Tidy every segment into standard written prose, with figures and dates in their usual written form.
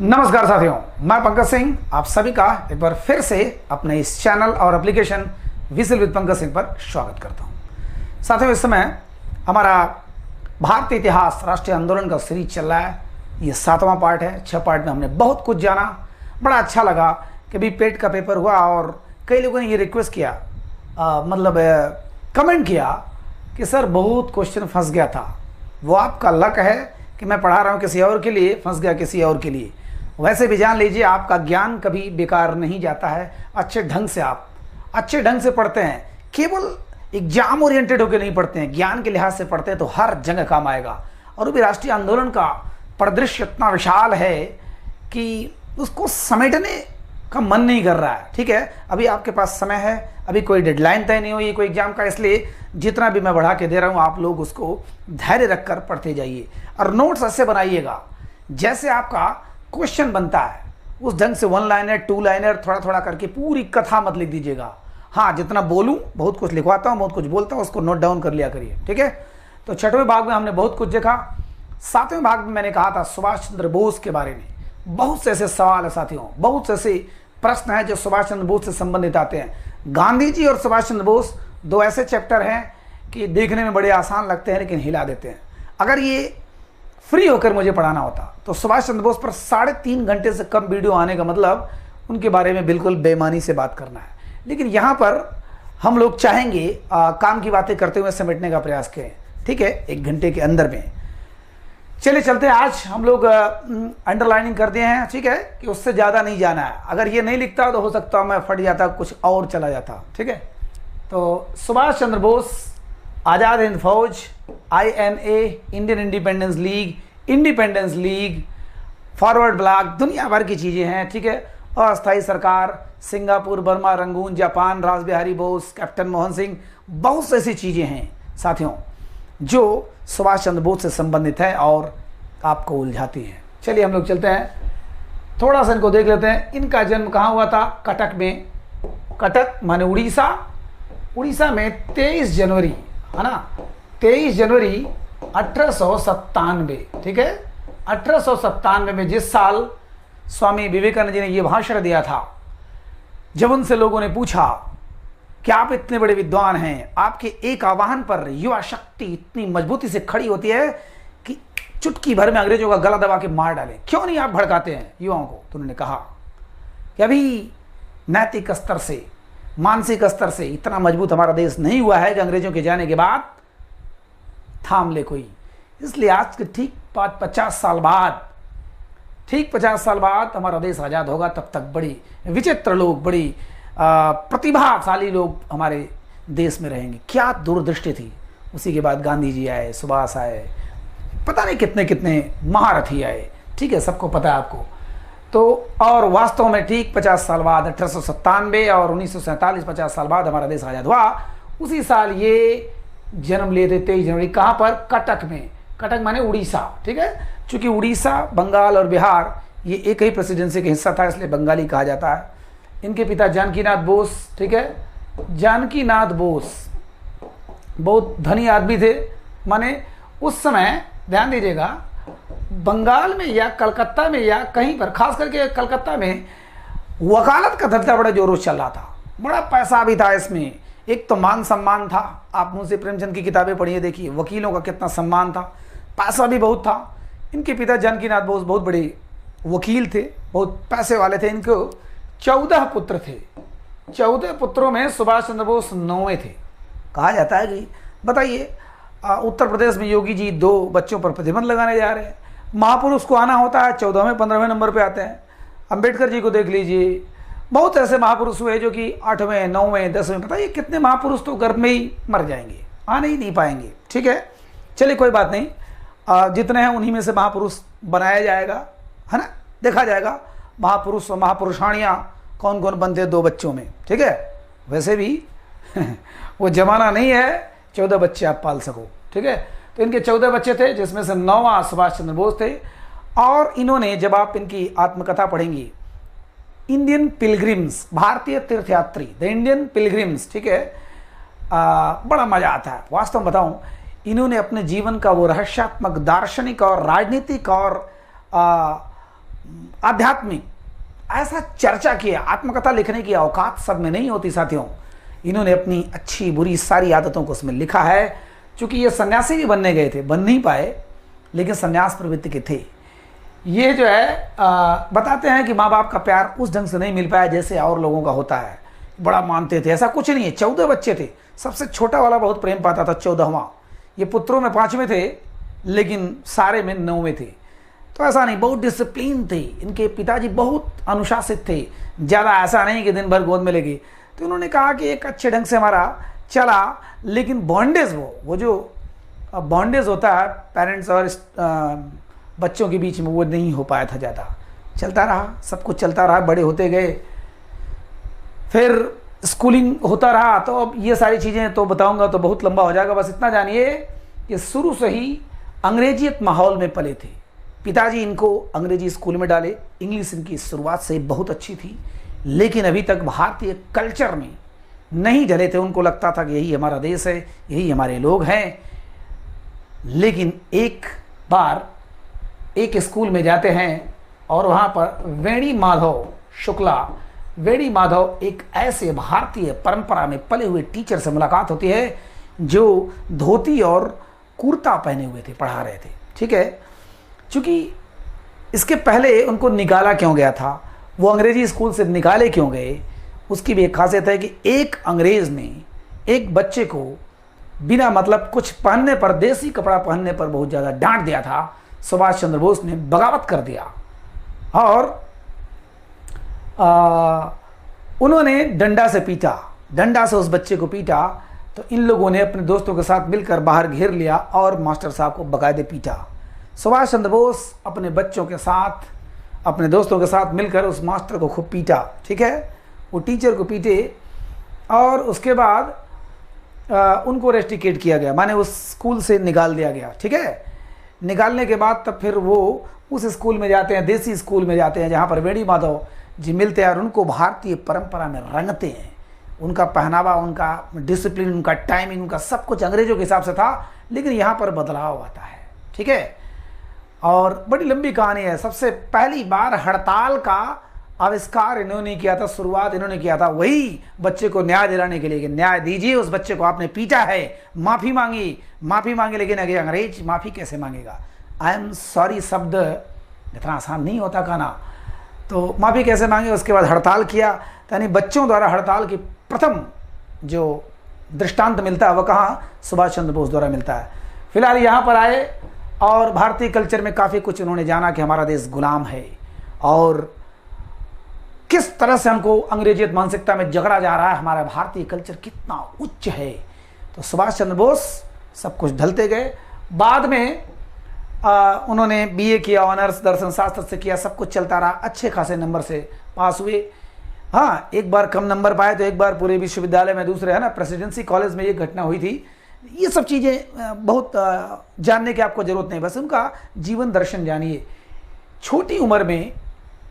नमस्कार साथियों, मैं पंकज सिंह आप सभी का एक बार फिर से अपने इस चैनल और application vigil with Pankaj Singh पर स्वागत करता हूं। साथियों, इस समय हमारा भारतीय इतिहास राष्ट्रीय आंदोलन का सीरीज चल रहा है। ये 7वां पार्ट है। 6 पार्ट में हमने बहुत कुछ जाना। बड़ा अच्छा लगा कि भी पेट का पेपर हुआ और कई लोगों ने ये रिक्वेस्ट किया, कमेंट किया कि सर बहुत क्वेश्चन फंस गया था। वो आपका लक है कि मैं पढ़ा रहा हूँ किसी और के लिए, फंस गया किसी और के लिए। वैसे भी जान लीजिए, आपका ज्ञान कभी बेकार नहीं जाता है। अच्छे ढंग से आप अच्छे ढंग से पढ़ते हैं, केवल एग्जाम ओरिएंटेड होकर नहीं पढ़ते हैं, ज्ञान के लिहाज से पढ़ते हैं तो हर जगह काम आएगा। और वो भी राष्ट्रीय आंदोलन का परिदृश्य इतना विशाल है कि उसको समेटने का मन नहीं कर रहा है। ठीक है, अभी आपके पास समय है, अभी कोई डेडलाइन तय नहीं हुई कोई एग्जाम का, इसलिए जितना भी मैं बढ़ा के दे रहा हूँ आप लोग उसको धैर्य रखकर पढ़ते जाइए और नोट्स ऐसे बनाइएगा जैसे आपका क्वेश्चन बनता है उस ढंग से। 1 लाइनर 2 लाइनर थोड़ा थोड़ा करके पूरी कथा मत लिख दीजिएगा। हाँ, जितना बोलूँ, बहुत कुछ लिखवाता हूँ, बहुत कुछ बोलता हूँ, उसको नोट डाउन कर लिया करिए। ठीक है, तो 6वें भाग में हमने बहुत कुछ देखा। 7वें भाग में मैंने कहा था सुभाष चंद्र बोस के बारे में। बहुत से ऐसे सवाल है साथियों, बहुत से ऐसे प्रश्न हैं जो सुभाष चंद्र बोस से संबंधित आते हैं। गांधी जी और सुभाष चंद्र बोस दो ऐसे चैप्टर हैं कि देखने में बड़े आसान लगते हैं लेकिन हिला देते हैं। अगर ये फ्री होकर मुझे पढ़ाना होता तो सुभाष चंद्र बोस पर 3.5 घंटे से कम वीडियो आने का मतलब उनके बारे में बिल्कुल बेईमानी से बात करना है। लेकिन यहाँ पर हम लोग चाहेंगे काम की बातें करते हुए समेटने का प्रयास करें। ठीक है, 1 घंटे के अंदर में। चलिए चलते हैं। आज हम लोग अंडरलाइनिंग कर दिए हैं, ठीक है, कि उससे ज़्यादा नहीं जाना है। अगर ये नहीं लिखता तो हो सकता है मैं फट जाता, कुछ और चला जाता। ठीक है, तो सुभाष चंद्र बोस, आज़ाद हिंद फौज, INA, Indian independence league, forward block, दुनिया भर की चीज़ें हैं। ठीक है, अस्थायी सरकार, सिंगापुर, बर्मा, रंगून, जापान, रास बिहारी बोस, कैप्टन मोहन सिंह, बहुत सी ऐसी चीज़ें हैं साथियों जो सुभाष चंद्र बोस से संबंधित है और आपको उलझाती हैं। चलिए हम लोग चलते हैं, थोड़ा सा इनको देख लेते हैं। इनका जन्म कहाँ हुआ था? कटक में। कटक माने उड़ीसा। उड़ीसा में 23 जनवरी, है ना, 23 जनवरी 1897। ठीक है, 1897 में, जिस साल स्वामी विवेकानंद जी ने ये भाषण दिया था, जब उनसे लोगों ने पूछा कि आप इतने बड़े विद्वान हैं, आपके एक आह्वान पर युवा शक्ति इतनी मजबूती से खड़ी होती है कि चुटकी भर में अंग्रेजों का गला दबा के मार डालें, क्यों नहीं आप भड़काते हैं युवाओं को? तो उन्होंने कहा कि अभी नैतिक स्तर से, मानसिक स्तर से इतना मजबूत हमारा देश नहीं हुआ है कि अंग्रेजों के जाने के बाद थाम ले कोई। इसलिए आज के ठीक 50 साल बाद, ठीक 50 साल बाद हमारा देश आज़ाद होगा। तब तक बड़ी विचित्र लोग, बड़ी प्रतिभाशाली लोग हमारे देश में रहेंगे। क्या दूरदृष्टि थी। उसी के बाद गांधी जी आए, सुभाष आए, पता नहीं कितने कितने महारथी आए। ठीक है, सबको पता है आपको। तो और वास्तव में ठीक 50 साल बाद 1897 और 1947, 50 साल बाद हमारा देश आज़ाद हुआ। उसी साल ये जन्म लिए थे 23 जनवरी। कहाँ पर? कटक में। कटक माने उड़ीसा। ठीक है, चूंकि उड़ीसा, बंगाल और बिहार ये एक ही प्रेसिडेंसी का हिस्सा था, इसलिए बंगाली कहा जाता है। इनके पिता जानकीनाथ बोस, ठीक है, जानकीनाथ बोस बहुत धनी आदमी थे। माने उस समय ध्यान दीजिएगा, बंगाल में या कलकत्ता में या कहीं पर, खास करके कलकत्ता में वकालत का धंधा बड़ा जोरों से चल रहा था। बड़ा पैसा भी था इसमें। एक तो मान सम्मान था। आप मुंशी प्रेमचंद की किताबें पढ़िए, देखिए वकीलों का कितना सम्मान था, पैसा भी बहुत था। इनके पिता जानकीनाथ बोस बहुत बड़े वकील थे, बहुत पैसे वाले थे। इनको 14 पुत्र थे। 14 पुत्रों में सुभाष चंद्र बोस 9वें थे। कहा जाता है कि, बताइए, उत्तर प्रदेश में योगी जी 2 बच्चों पर प्रतिबंध लगाने जा रहे हैं। महापुरुष को आना होता है 14वें 15वें नंबर पे आते हैं। अंबेडकर जी को देख लीजिए, बहुत ऐसे महापुरुष हुए जो कि 8वें 9वें 10वें, बताइए कितने महापुरुष तो गर्भ में ही मर जाएंगे, आने ही नहीं पाएंगे। ठीक है, चलिए कोई बात नहीं, जितने हैं उन्हीं में से महापुरुष बनाया जाएगा, है ना, देखा जाएगा महापुरुष और महापुरुषाणियाँ कौन कौन बनते हैं 2 बच्चों में। ठीक है, वैसे भी वो जमाना नहीं है 14 बच्चे आप पाल सको। ठीक है, तो इनके 14 बच्चे थे, जिसमें से 9वां सुभाष चंद्र बोस थे। और इन्होंने, जब आप इनकी आत्मकथा पढ़ेंगी, इंडियन पिलग्रिम्स, भारतीय तीर्थयात्री, द इंडियन पिलग्रिम्स, ठीक है, बड़ा मजा आता है। वास्तव में बताऊं, इन्होंने अपने जीवन का वो रहस्यात्मक, दार्शनिक और राजनीतिक और आध्यात्मिक, ऐसा चर्चा किया। आत्मकथा लिखने की औकात सब में नहीं होती साथियों। इन्होंने अपनी अच्छी बुरी सारी आदतों को उसमें लिखा है। चूंकि ये सन्यासी भी बनने गए थे, बन नहीं पाए, लेकिन सन्यास प्रवृत्ति के थे। ये जो है बताते हैं कि माँ बाप का प्यार उस ढंग से नहीं मिल पाया जैसे और लोगों का होता है। बड़ा मानते थे, ऐसा कुछ नहीं है। 14 बच्चे थे, सबसे छोटा वाला बहुत प्रेम पाता था, 14वां। ये पुत्रों में 5वें थे, लेकिन सारे में 9वें थे। तो ऐसा नहीं, बहुत डिसिप्लिन थे। इनके पिताजी बहुत अनुशासित थे, ज़्यादा ऐसा नहीं कि दिन भर गोद में लेके। तो उन्होंने कहा कि एक अच्छे ढंग से हमारा चला, लेकिन बॉन्डेज वो जो बॉन्डेज होता है पेरेंट्स और बच्चों के बीच में, वो नहीं हो पाया था ज़्यादा। चलता रहा, सब कुछ चलता रहा, बड़े होते गए, फिर स्कूलिंग होता रहा। तो अब ये सारी चीज़ें तो बताऊंगा तो बहुत लंबा हो जाएगा। बस इतना जानिए कि शुरू से ही अंग्रेजियत माहौल में पले थे। पिताजी इनको अंग्रेजी स्कूल में डाले, इंग्लिश इनकी शुरुआत से बहुत अच्छी थी, लेकिन अभी तक भारतीय कल्चर में नहीं ढले थे। उनको लगता था कि यही हमारा देश है, यही हमारे लोग हैं। लेकिन एक बार एक स्कूल में जाते हैं और वहाँ पर वेणी माधव शुक्ला, वेणी माधव एक ऐसे भारतीय परंपरा में पले हुए टीचर से मुलाकात होती है जो धोती और कुर्ता पहने हुए थे, पढ़ा रहे थे। ठीक है, चूँकि इसके पहले उनको निकाला क्यों गया था, वो अंग्रेजी स्कूल से निकाले क्यों गए, उसकी भी एक खासियत है कि एक अंग्रेज़ ने एक बच्चे को बिना मतलब कुछ पहनने पर, देसी कपड़ा पहनने पर बहुत ज़्यादा डांट दिया था। सुभाष चंद्र बोस ने बगावत कर दिया और उन्होंने डंडा से पीटा, डंडा से उस बच्चे को पीटा। तो इन लोगों ने अपने दोस्तों के साथ मिलकर बाहर घेर लिया और मास्टर साहब को बाकायदे पीटा। सुभाष चंद्र बोस अपने बच्चों के साथ, अपने दोस्तों के साथ मिलकर उस मास्टर को खूब पीटा। ठीक है, वो टीचर को पीटे और उसके बाद उनको रेस्टिकेट किया गया, माने उस स्कूल से निकाल दिया गया। ठीक है, निकालने के बाद तब फिर वो उस स्कूल में जाते हैं, देसी स्कूल में जाते हैं, जहाँ पर वेणी माधव जी मिलते हैं और उनको भारतीय परंपरा में रंगते हैं। उनका पहनावा, उनका डिसिप्लिन, उनका टाइमिंग, उनका सब कुछ अंग्रेजों के हिसाब से था, लेकिन यहाँ पर बदलाव आता है। ठीक है, और बड़ी लंबी कहानी है। सबसे पहली बार हड़ताल का आविष्कार इन्होंने किया था, शुरुआत इन्होंने किया था, वही बच्चे को न्याय दिलाने के लिए कि न्याय दीजिए, उस बच्चे को आपने पीटा है, माफ़ी मांगी, लेकिन अगर अंग्रेज माफ़ी कैसे मांगेगा। आई एम सॉरी शब्द इतना आसान नहीं होता कहना, तो माफ़ी कैसे मांगे। उसके बाद हड़ताल किया, यानी बच्चों द्वारा हड़ताल की प्रथम जो दृष्टांत मिलता है वह कहाँ, सुभाष चंद्र बोस द्वारा मिलता है। फिलहाल यहाँ पर आए और भारतीय कल्चर में काफ़ी कुछ उन्होंने जाना कि हमारा देश गुलाम है और किस तरह से हमको अंग्रेजियत मानसिकता में जकड़ा जा रहा है, हमारा भारतीय कल्चर कितना उच्च है। तो सुभाष चंद्र बोस सब कुछ ढलते गए। बाद में उन्होंने बीए किया, ऑनर्स दर्शन शास्त्र से किया, सब कुछ चलता रहा, अच्छे खासे नंबर से पास हुए। हाँ, एक बार कम नंबर पाए तो एक बार पूरे विश्वविद्यालय में, दूसरे है ना प्रेसिडेंसी कॉलेज में ये घटना हुई थी। ये सब चीज़ें बहुत जानने की आपको ज़रूरत नहीं, बस उनका जीवन दर्शन जानिए। छोटी उम्र में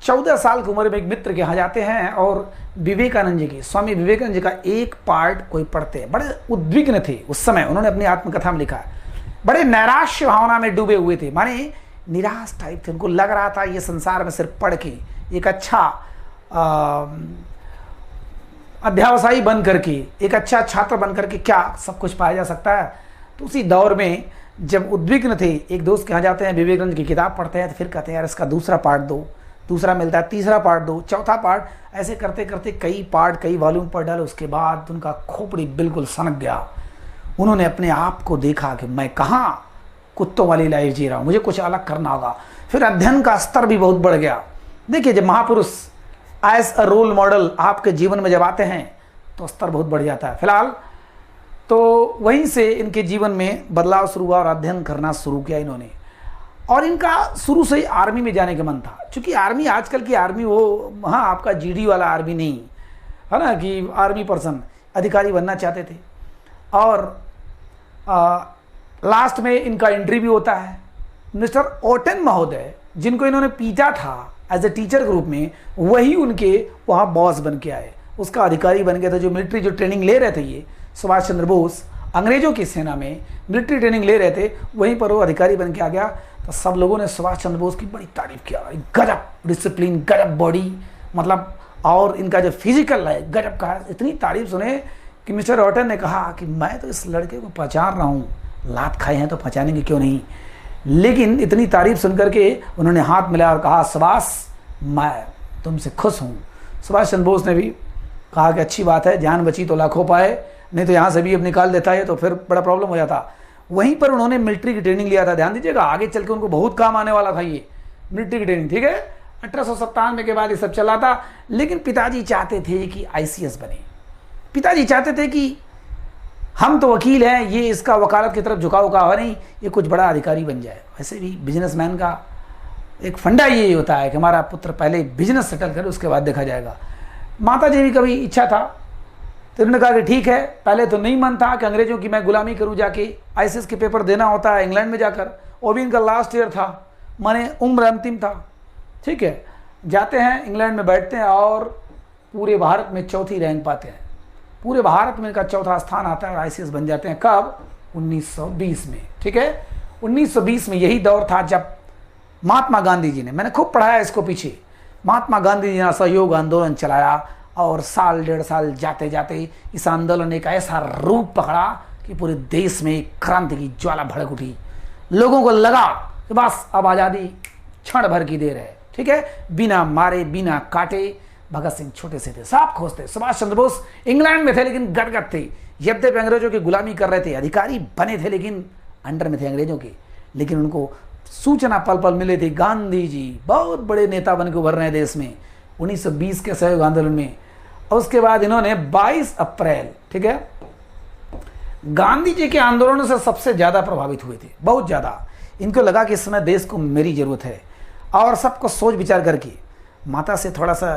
14 साल की उम्र में एक मित्र के यहाँ जाते हैं और विवेकानंद जी की, स्वामी विवेकानंद जी का एक पार्ट कोई पढ़ते हैं। बड़े उद्विग्न थे उस समय, उन्होंने अपनी आत्मकथा में लिखा है, बड़े नैराश्य भावना में डूबे हुए थे, माने निराश टाइप थे। उनको लग रहा था ये संसार में सिर्फ पढ़ के एक अच्छा अध्यावसायी बन करके, एक अच्छा छात्र बन करके क्या सब कुछ पाया जा सकता है। तो उसी दौर में जब उद्विग्न थे, एक दोस्त के यहाँ जाते हैं, विवेकानंद की किताब पढ़ते हैं, तो फिर कहते हैं यार इसका दूसरा पार्ट दो, दूसरा मिलता है, तीसरा पार्ट दो, चौथा पार्ट, ऐसे करते करते कई पार्ट, कई वॉल्यूम पढ़ डाले। उसके बाद उनका खोपड़ी बिल्कुल सनक गया। उन्होंने अपने आप को देखा कि मैं कहाँ कुत्तों वाली लाइफ जी रहा हूँ, मुझे कुछ अलग करना होगा। फिर अध्ययन का स्तर भी बहुत बढ़ गया। देखिए, जब महापुरुष एज अ रोल मॉडल आपके जीवन में जब आते हैं तो स्तर बहुत बढ़ जाता है। फिलहाल तो वहीं से इनके जीवन में बदलाव शुरू हुआ और अध्ययन करना शुरू किया इन्होंने। और इनका शुरू से ही आर्मी में जाने का मन था, क्योंकि आर्मी, आजकल की आर्मी वो, हाँ, आपका जीडी वाला आर्मी नहीं है ना, कि आर्मी पर्सन अधिकारी बनना चाहते थे। और लास्ट में इनका इंटरव्यू होता है। मिस्टर ओटन महोदय, जिनको इन्होंने पीटा था एज ए टीचर के रूप में, वही उनके वहाँ बॉस बन के आए, उसका अधिकारी बन गए थे। जो मिलिट्री जो ट्रेनिंग ले रहे थे ये सुभाष चंद्र बोस, अंग्रेजों की सेना में मिलिट्री ट्रेनिंग ले रहे थे, वहीं पर वो अधिकारी बन के आ गया। तो तो सब लोगों ने सुभाष चंद्र बोस की बड़ी तारीफ किया, गजब डिसिप्लिन, गजब बॉडी, मतलब और इनका जो फिजिकल है गजब का है। इतनी तारीफ सुने कि मिस्टर रॉटन ने कहा कि मैं तो इस लड़के को पहचान रहा हूँ, लात खाए हैं तो पहचानेंगे क्यों नहीं। लेकिन इतनी तारीफ सुन करके उन्होंने हाथ मिलाया और कहा सुभाष मैं तुमसे खुश हूँ। सुभाष चंद्र बोस ने भी कहा कि अच्छी बात है, जान बची तो लाखों पाए, नहीं तो यहाँ से भी अब निकाल देता है तो फिर बड़ा प्रॉब्लम हो जाता। वहीं पर उन्होंने मिलिट्री की ट्रेनिंग लिया था, ध्यान दीजिएगा, आगे चल के उनको बहुत काम आने वाला था ये मिलिट्री की ट्रेनिंग, ठीक है। 1897 के बाद ये सब चला था। लेकिन पिताजी चाहते थे कि ICS बने, पिताजी चाहते थे कि हम तो वकील हैं, ये इसका वकालत की तरफ झुकाव का हो नहीं, ये कुछ बड़ा अधिकारी बन जाए। वैसे भी बिजनेसमैन का एक फंडा ये होता है कि हमारा पुत्र पहले बिजनेस सेटल करे, उसके बाद देखा जाएगा। माता जी भी कभी इच्छा था तो उन्होंने कहा कि ठीक है, पहले तो नहीं मन था कि अंग्रेजों की मैं गुलामी करूं, जाके ICS के पेपर देना होता है इंग्लैंड में जाकर, वो भी इनका लास्ट ईयर था, माने उम्र अंतिम था, ठीक है। जाते हैं इंग्लैंड में, बैठते हैं और पूरे भारत में चौथी रैंक पाते हैं, पूरे भारत में इनका चौथा स्थान आता है और ICS बन जाते हैं। कब? 1920 में, ठीक है। 1920 में यही दौर था जब महात्मा गांधी जी ने, मैंने खूब पढ़ाया इसको पीछे, महात्मा गांधी जी ने असहयोग आंदोलन चलाया और साल डेढ़ साल जाते जाते इस आंदोलन ने एक ऐसा रूप पकड़ा कि पूरे देश में एक क्रांति की ज्वाला भड़क उठी। लोगों को लगा कि बस अब आज़ादी क्षण भर की देर है, ठीक है। बिना मारे बिना काटे भगत सिंह छोटे से थे, साफ खोज थे। सुभाष चंद्र बोस इंग्लैंड में थे लेकिन गदगद थे, यद्यपि अंग्रेजों की गुलामी कर रहे थे, अधिकारी बने थे लेकिन अंडर में थे अंग्रेजों के, लेकिन उनको सूचना पल पल मिले थे, गांधी जी बहुत बड़े नेता बन के उभर रहे हैं देश में 1920 के असहयोग आंदोलन में। और उसके बाद इन्होंने 22 अप्रैल, ठीक है, गांधी जी के आंदोलनों से सबसे ज़्यादा प्रभावित हुए थे, बहुत ज़्यादा। इनको लगा कि इस समय देश को मेरी ज़रूरत है, और सबको सोच विचार करके माता से थोड़ा सा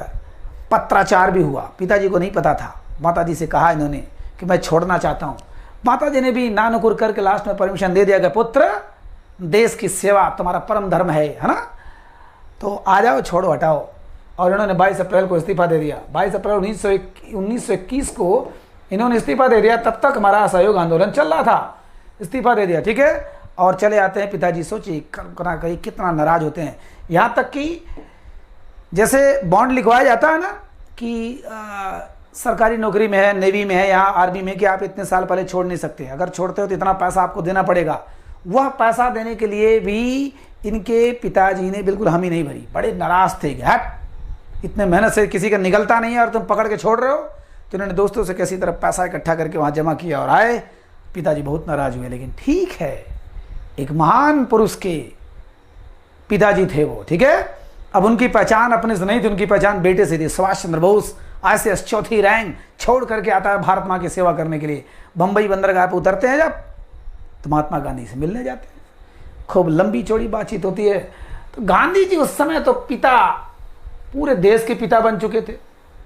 पत्राचार भी हुआ, पिताजी को नहीं पता था। माता जी से कहा इन्होंने कि मैं छोड़ना चाहता हूँ। माता जी ने भी ना नुकुर करके लास्ट में परमिशन दे दिया कि पुत्र देश की सेवा तुम्हारा परम धर्म है ना, तो आ जाओ, छोड़ो, हटाओ। और इन्होंने 22 अप्रैल को इस्तीफा दे दिया। 22 अप्रैल 1921 को इन्होंने इस्तीफा दे दिया। तब तक हमारा असहयोग आंदोलन चल रहा था, इस्तीफा दे दिया, ठीक है। और चले आते हैं पिताजी, सोचिए कहीं कितना नाराज होते हैं। यहाँ तक कि जैसे बॉन्ड लिखवाया जाता है ना कि सरकारी नौकरी में है, नेवी में है, यहाँ आर्मी में, कि आप इतने साल पहले छोड़ नहीं सकते, अगर छोड़ते हो तो इतना पैसा आपको देना पड़ेगा। वह पैसा देने के लिए भी इनके पिताजी ने बिल्कुल हामी नहीं भरी, बड़े नाराज थे। हट, इतने मेहनत से किसी का निकलता नहीं है और तुम पकड़ के छोड़ रहे हो। तो इन्होंने दोस्तों से किसी तरह पैसा इकट्ठा करके वहाँ जमा किया और आए। पिताजी बहुत नाराज हुए, लेकिन ठीक है, एक महान पुरुष के पिताजी थे वो, ठीक है। अब उनकी पहचान अपने से नहीं थी, उनकी पहचान बेटे से थी। सुभाष चंद्र बोस ICS चौथी रैंक छोड़ करके आता है भारत माँ की सेवा करने के लिए। बम्बई बंदरगाह पर उतरते हैं जब, तो महात्मा गांधी से मिलने जाते हैं, खूब लंबी चौड़ी बातचीत होती है। तो गांधी जी उस समय तो पिता, पूरे देश के पिता बन चुके थे।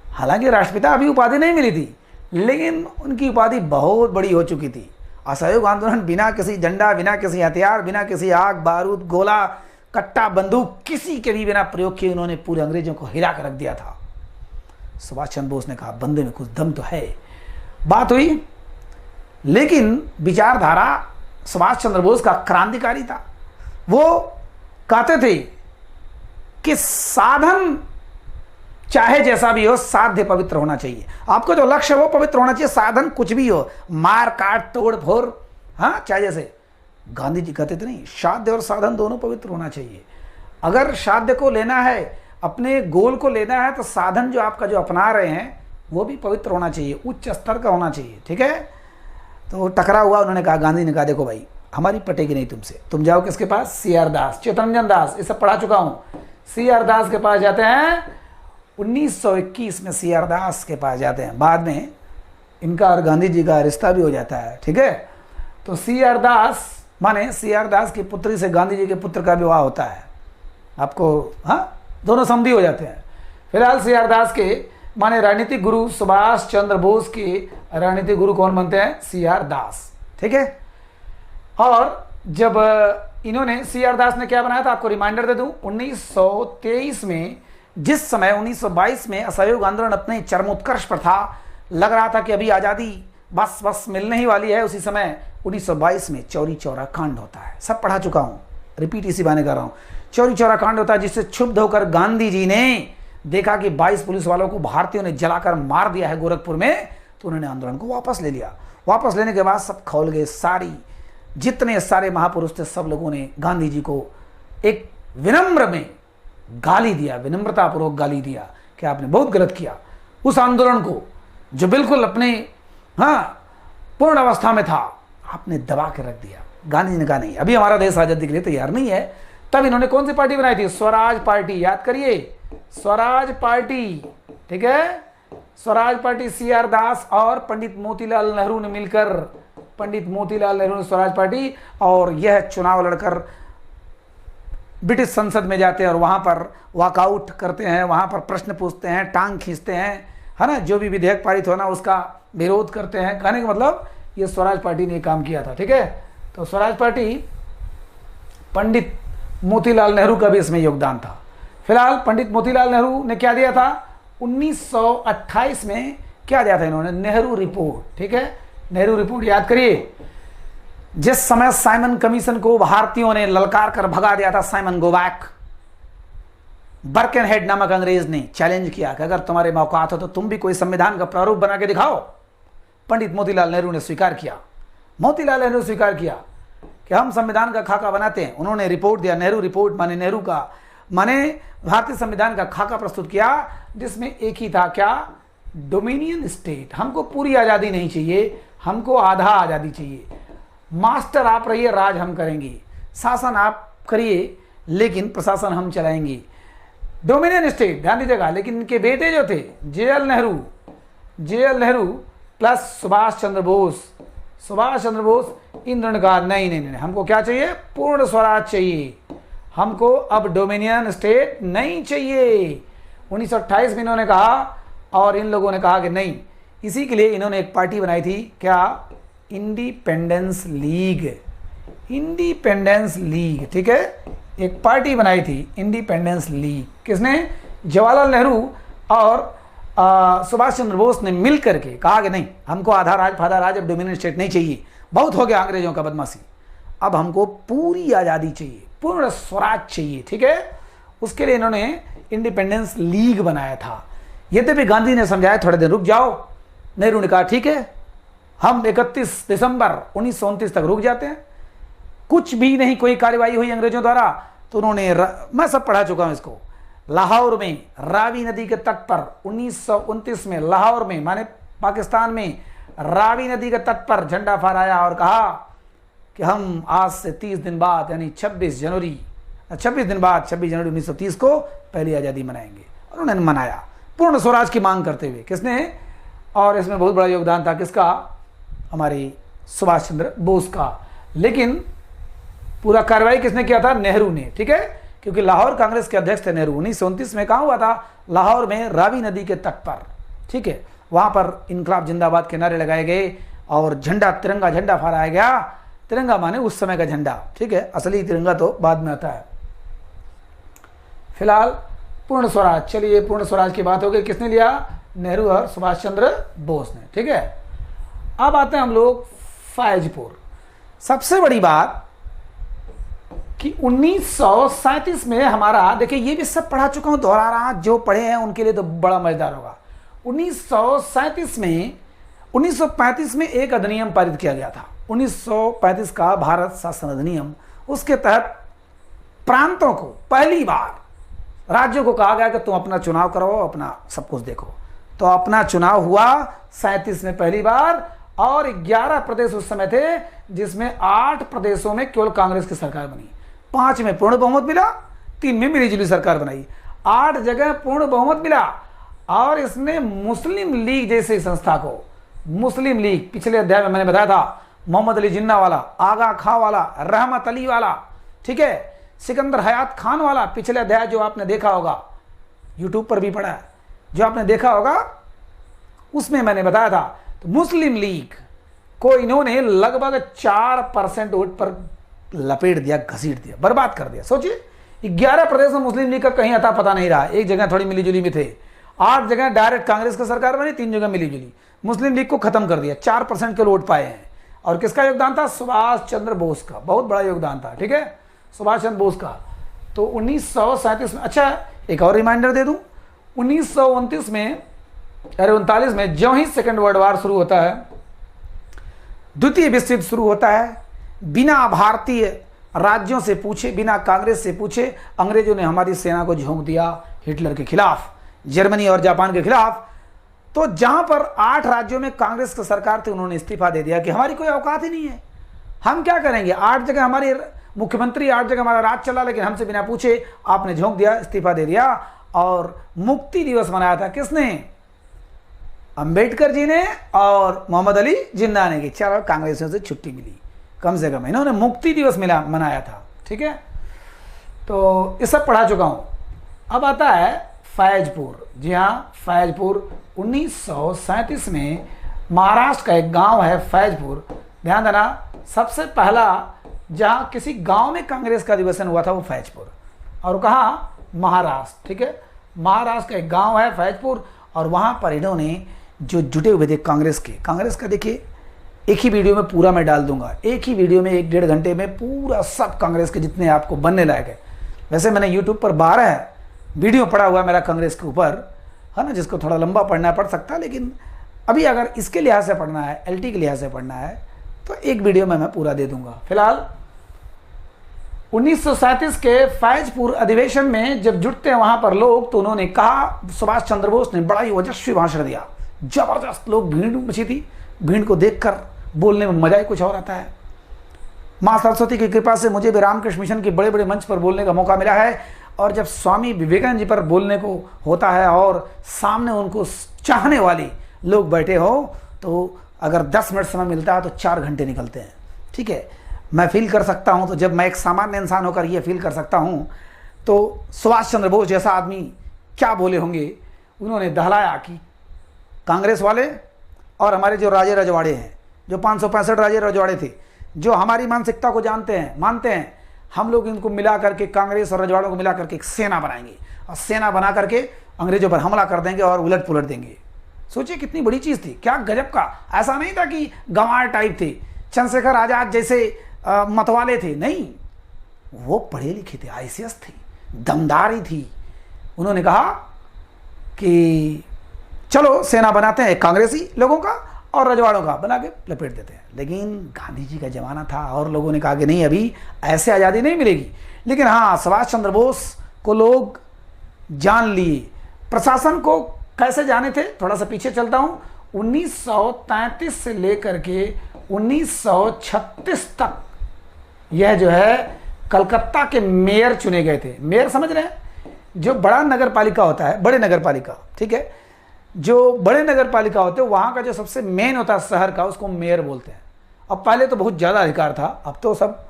हालांकि राष्ट्रपिता अभी उपाधि नहीं मिली थी, लेकिन उनकी उपाधि बहुत बड़ी हो चुकी थी। असहयोग आंदोलन बिना किसी झंडा, बिना किसी हथियार, बिना किसी आग बारूद, गोला, कट्टा, बंदूक, किसी के भी बिना प्रयोग किए उन्होंने पूरे अंग्रेजों को हिला कर रख दिया था। सुभाष चंद्र बोस ने कहा बंदे में कुछ दम तो है। बात हुई, लेकिन विचारधारा सुभाष चंद्र बोस का क्रांतिकारी था। वो कहते थे कि साधन चाहे जैसा भी हो, साध्य पवित्र होना चाहिए। आपको जो लक्ष्य है वो पवित्र होना चाहिए, साधन कुछ भी हो, मार काट तोड़ फोड़, हाँ, चाहे जैसे। गांधी जी कहते थे नहीं, साध्य और साधन दोनों पवित्र होना चाहिए। अगर साध्य को लेना है, अपने गोल को लेना है, तो साधन जो आपका जो अपना रहे हैं वो भी पवित्र होना चाहिए, उच्च स्तर का होना चाहिए, ठीक है। तो टकरा हुआ, उन्होंने कहा, गांधी ने कहा देखो भाई हमारी पटेगी नहीं तुमसे, तुम जाओ किसके पास? CR दास, चित्तरंजन दास, ये सब पढ़ा चुका हूँ। CR दास के पास जाते हैं, 1921 में CR दास के पास जाते हैं। बाद में इनका और गांधी जी का रिश्ता भी हो जाता है, ठीक है। तो CR दास माने CR दास की पुत्री से गांधी जी के पुत्र का विवाह होता है, आपको, हाँ, दोनों समधी हो जाते हैं। फिलहाल CR दास के माने राजनीतिक गुरु सुभाष चंद्र बोस के राजनीतिक गुरु कौन बनते हैं? CR दास, ठीक है। और जब इन्होंने, CR दास ने क्या बनाया था, आपको रिमाइंडर दे दूं, 1923 में, जिस समय 1922 में असहयोग आंदोलन अपने चरमोत्कर्ष पर था, लग रहा था कि अभी आज़ादी बस मिलने ही वाली है, उसी समय 1922 में चौरी चौरा कांड होता है। सब पढ़ा चुका हूँ, रिपीट इसी बहाने कर रहा हूँ, चौरी चौरा कांड होता है जिससे क्षुब्ध होकर गांधी जी ने देखा कि 22 पुलिस वालों को भारतीयों ने जलाकर मार दिया है गोरखपुर में, तो उन्होंने आंदोलन को वापस ले लिया। वापस लेने के बाद सब खौल गए, जितने सारे महापुरुष थे सब लोगों ने गांधी जी को एक विनम्र में गाली दिया, विनम्रतापूर्वक गाली दिया कि आपने बहुत गलत किया। उस आंदोलन को जो बिल्कुल अपने पूर्ण अवस्था में था, आपने दबा के रख दिया। गांधी जी ने कहा नहीं, अभी हमारा देश आजादी के लिए तैयार नहीं है। तब इन्होंने कौन सी पार्टी बनाई थी? स्वराज पार्टी। याद करिए, स्वराज पार्टी, ठीक है। स्वराज पार्टी CR दास और पंडित मोतीलाल नेहरू ने मिलकर, पंडित मोतीलाल नेहरू ने स्वराज पार्टी, और यह चुनाव लड़कर ब्रिटिश संसद में जाते हैं और वहां पर वॉकआउट करते हैं, वहां पर प्रश्न पूछते हैं, टांग खींचते हैं, है ना, जो भी विधेयक पारित होना उसका विरोध करते हैं। कहने का मतलब ये स्वराज पार्टी ने काम किया था, ठीक है। तो स्वराज पार्टी, पंडित मोतीलाल नेहरू का भी इसमें योगदान था। फिलहाल पंडित मोतीलाल नेहरू ने क्या दिया था? 1928 में क्या दिया था इन्होंने? नेहरू रिपोर्ट, ठीक है। नेहरू रिपोर्ट याद करिए। जिस समय साइमन कमीशन को भारतीयों ने ललकार कर भगा दिया था, साइमन गो बैक, बर्केनहेड नामक अंग्रेज ने चैलेंज किया कि अगर तुम्हारे औकात हो तो तुम भी कोई संविधान का प्रारूप बना के दिखाओ। पंडित मोतीलाल नेहरू ने स्वीकार किया, मोतीलाल नेहरू स्वीकार किया कि हम संविधान का खाका बनाते हैं। उन्होंने रिपोर्ट दिया, नेहरू रिपोर्ट माने नेहरू का माने भारतीय संविधान का खाका प्रस्तुत किया, जिसमें एक ही था, क्या? Dominion state. हमको पूरी आज़ादी नहीं चाहिए, हमको आधा आज़ादी चाहिए। मास्टर आप रहिए, राज हम करेंगे, शासन आप करिए लेकिन प्रशासन हम चलाएंगे। डोमिनियन स्टेट, ध्यान दीजिएगा। लेकिन इनके बेटे जो थे JL नेहरू प्लस सुभाष चंद्र बोस, इन कहा नहीं नहीं नहीं, हमको क्या चाहिए? पूर्ण स्वराज चाहिए, हमको अब डोमिनियन स्टेट नहीं चाहिए। 1928 में इन्होंने कहा, और इन लोगों ने कहा कि नहीं। इसी के लिए इन्होंने एक पार्टी बनाई थी, क्या? इंडिपेंडेंस लीग, ठीक है। एक पार्टी बनाई थी इंडिपेंडेंस लीग। किसने? जवाहरलाल नेहरू और सुभाष चंद्र बोस ने मिल करके कहा कि नहीं, हमको आधा राज फाधा राज, अब डोमिनियन स्टेट नहीं चाहिए, बहुत हो गया अंग्रेजों का बदमाशी, अब हमको पूरी आज़ादी चाहिए, पूर्ण स्वराज चाहिए, ठीक है। उसके लिए इन्होंने इंडिपेंडेंस लीग बनाया था। यद्यपि गांधी ने समझाया थोड़े दिन रुक जाओ, नेहरू ने कहा ठीक है, हम 31 दिसंबर 1929 तक रुक जाते हैं। कुछ भी नहीं, कोई कार्रवाई हुई अंग्रेजों द्वारा, तो उन्होंने मैं सब पढ़ा चुका हूं इसको, लाहौर में रावी नदी के तट पर 1929 में, लाहौर में माने पाकिस्तान में, रावी नदी के तट पर झंडा फहराया और कहा कि हम आज से 30 दिन बाद यानी 26 जनवरी 1930 को पहली आज़ादी मनाएंगे। और उन्होंने मनाया पूर्ण स्वराज की मांग करते हुए। किसने? और इसमें बहुत बड़ा योगदान था किसका? हमारे सुभाष चंद्र बोस का। लेकिन पूरा कार्रवाई किसने किया था? नेहरू ने, ठीक है, क्योंकि लाहौर कांग्रेस के अध्यक्ष थे नेहरू। 1929 में कहाँ हुआ था? लाहौर में रावी नदी के तट पर, ठीक है। वहां पर इनकलाब जिंदाबाद के नारे लगाए गए और तिरंगा झंडा फहराया गया। तिरंगा माने उस समय का झंडा, ठीक है, असली तिरंगा तो बाद में आता है। फिलहाल पूर्ण स्वराज, चलिए पूर्ण स्वराज की बात हो गई, किसने लिया? नेहरू और सुभाष चंद्र बोस ने, ठीक है। अब आते हैं हम लोग फैजपुर। सबसे बड़ी बात कि 1937 में हमारा, देखिए ये भी सब पढ़ा चुका हूं, दोहरा रहा, जो पढ़े हैं उनके लिए तो बड़ा मजेदार होगा। 1935 में एक अधिनियम पारित किया गया था, 1935 का भारत शासन अधिनियम। उसके तहत प्रांतों को पहली बार, राज्यों को कहा गया कि तुम अपना चुनाव करो, अपना सब कुछ देखो। तो अपना चुनाव हुआ 37 में पहली बार, और 11 प्रदेश उस समय थे, जिसमें 8 प्रदेशों में केवल कांग्रेस की सरकार बनी, 5 में पूर्ण बहुमत मिला, 3 में मिलीजुली सरकार बनाई, 8 जगह पूर्ण बहुमत मिला। और इसने मुस्लिम लीग जैसी संस्था को, मुस्लिम लीग पिछले अध्याय में मैंने बताया था, मोहम्मद अली जिन्ना वाला, आगा खां वाला, रहमत अली वाला, ठीक है, सिकंदर हयात खान वाला, पिछले अध्याय जो आपने देखा होगा, यूट्यूब पर भी पड़ा है, जो आपने देखा होगा उसमें मैंने बताया था। तो मुस्लिम लीग को इन्होंने लगभग 4% वोट पर लपेट दिया, घसीट दिया, बर्बाद कर दिया। सोचिए 11 प्रदेश में मुस्लिम लीग का कहीं अता पता नहीं रहा, एक जगह थोड़ी मिलीजुली में थे, 8 जगह डायरेक्ट कांग्रेस की सरकार बनी, 3 जगह मिलीजुली, मुस्लिम लीग को खत्म कर दिया। 4% के वोट पाए हैं। और किसका योगदान था? सुभाष चंद्र बोस का, बहुत बड़ा योगदान था, ठीक है। सुभाष चंद्र बोस का। तो 1937 में, अच्छा एक और रिमाइंडर दे दूं, 1929 में, अरे 39 में ज्यों ही सेकेंड वर्ल्ड वार शुरू होता है, द्वितीय विश्व युद्ध शुरू होता है, बिना भारतीय राज्यों से पूछे, बिना कांग्रेस से पूछे अंग्रेजों ने हमारी सेना को झोंक दिया हिटलर के खिलाफ, जर्मनी और जापान के खिलाफ। तो जहां पर 8 राज्यों में कांग्रेस की सरकार थी, उन्होंने इस्तीफा दे दिया कि हमारी कोई औकात ही नहीं है, हम क्या करेंगे, 8 जगह हमारे मुख्यमंत्री, 8 जगह हमारा राज चला, लेकिन हमसे बिना पूछे आपने झोंक दिया, इस्तीफा दे दिया। और मुक्ति दिवस मनाया था किसने? अंबेडकर जी ने और मोहम्मद अली जिन्ना ने, कि चलो कांग्रेसियों से छुट्टी मिली, कम से कम इन्होंने मुक्ति दिवस मनाया था। ठीक है, तो ये सब पढ़ा चुका हूं। अब आता है फैजपुर। जी हाँ, फैजपुर 1937 में महाराष्ट्र का एक गांव है फैजपुर। ध्यान देना, सबसे पहला जहां किसी गांव में कांग्रेस का अधिवेशन हुआ था वो फैजपुर, और कहाँ? महाराष्ट्र। ठीक है, महाराष्ट्र का एक गांव है फैजपुर, और वहां पर इन्होंने जो जुटे हुए थे कांग्रेस का देखिए, एक ही वीडियो में पूरा मैं डाल दूंगा, एक ही वीडियो में 1-1.5 घंटे में पूरा सब कांग्रेस के जितने आपको बनने लायक है। वैसे मैंने यूट्यूब पर 12 वीडियो पढ़ा हुआ है मेरा कांग्रेस के ऊपर, है ना, जिसको थोड़ा लंबा पढ़ना पड़ सकता है, लेकिन अभी अगर इसके लिहाज से पढ़ना है, एलटी के लिहाज से पढ़ना है, तो एक वीडियो में मैं पूरा दे दूंगा। फिलहाल 1937 के फैजपुर अधिवेशन में जब जुटते हैं वहां पर लोग, तो उन्होंने कहा, सुभाष चंद्र बोस ने बड़ा ही ओजस्वी भाषण दिया, जबरदस्त, लोग भीड़ मची थी, भीड़ को देखकर बोलने में मजा ही कुछ और आता है। माँ सरस्वती की कृपा से मुझे भी रामकृष्ण मिशन के बड़े बड़े मंच पर बोलने का मौका मिला है, और जब स्वामी विवेकानंद जी पर बोलने को होता है और सामने उनको चाहने वाले लोग बैठे हो, तो अगर 10 मिनट समय मिलता है तो 4 घंटे निकलते हैं। ठीक है, मैं फील कर सकता हूं, तो जब मैं एक सामान्य इंसान होकर ये फील कर सकता हूं, तो सुभाष चंद्र बोस जैसा आदमी क्या बोले होंगे। उन्होंने दहलाया कि कांग्रेस वाले और हमारे जो राजे रजवाड़े हैं, जो 565 राजे रजवाड़े थे, जो हमारी मानसिकता को जानते हैं, मानते हैं, हम लोग इनको मिला करके, कांग्रेस और रजवाड़ों को मिला करके एक सेना बनाएंगे, और सेना बना करके अंग्रेजों पर हमला कर देंगे और उलट पुलट देंगे। सोचिए कितनी बड़ी चीज़ थी, क्या गजब का। ऐसा नहीं था कि गंवार टाइप थे, चंद्रशेखर आजाद जैसे मतवाले थे, नहीं, वो पढ़े लिखे थे, आईसीएस थे, दमदारी थी। उन्होंने कहा कि चलो सेना बनाते हैं कांग्रेसी लोगों का और रजवाड़ों का, बना के लपेट देते हैं। लेकिन गांधी जी का जमाना था और लोगों ने कहा कि नहीं, अभी ऐसे आज़ादी नहीं मिलेगी। लेकिन हाँ, सुभाष चंद्र बोस को लोग जान लिए। प्रशासन को कैसे जाने थे, थोड़ा सा पीछे चलता हूँ। 1933 से लेकर के 1936 तक यह जो है कलकत्ता के मेयर चुने गए थे। मेयर समझ रहे हैं, जो बड़ा नगर पालिका होता है, बड़े नगर पालिका, ठीक है, जो बड़े नगर पालिका होते हैं वहाँ का जो सबसे मेन होता है शहर का, उसको मेयर बोलते हैं। अब पहले तो बहुत ज़्यादा अधिकार था, अब तो सब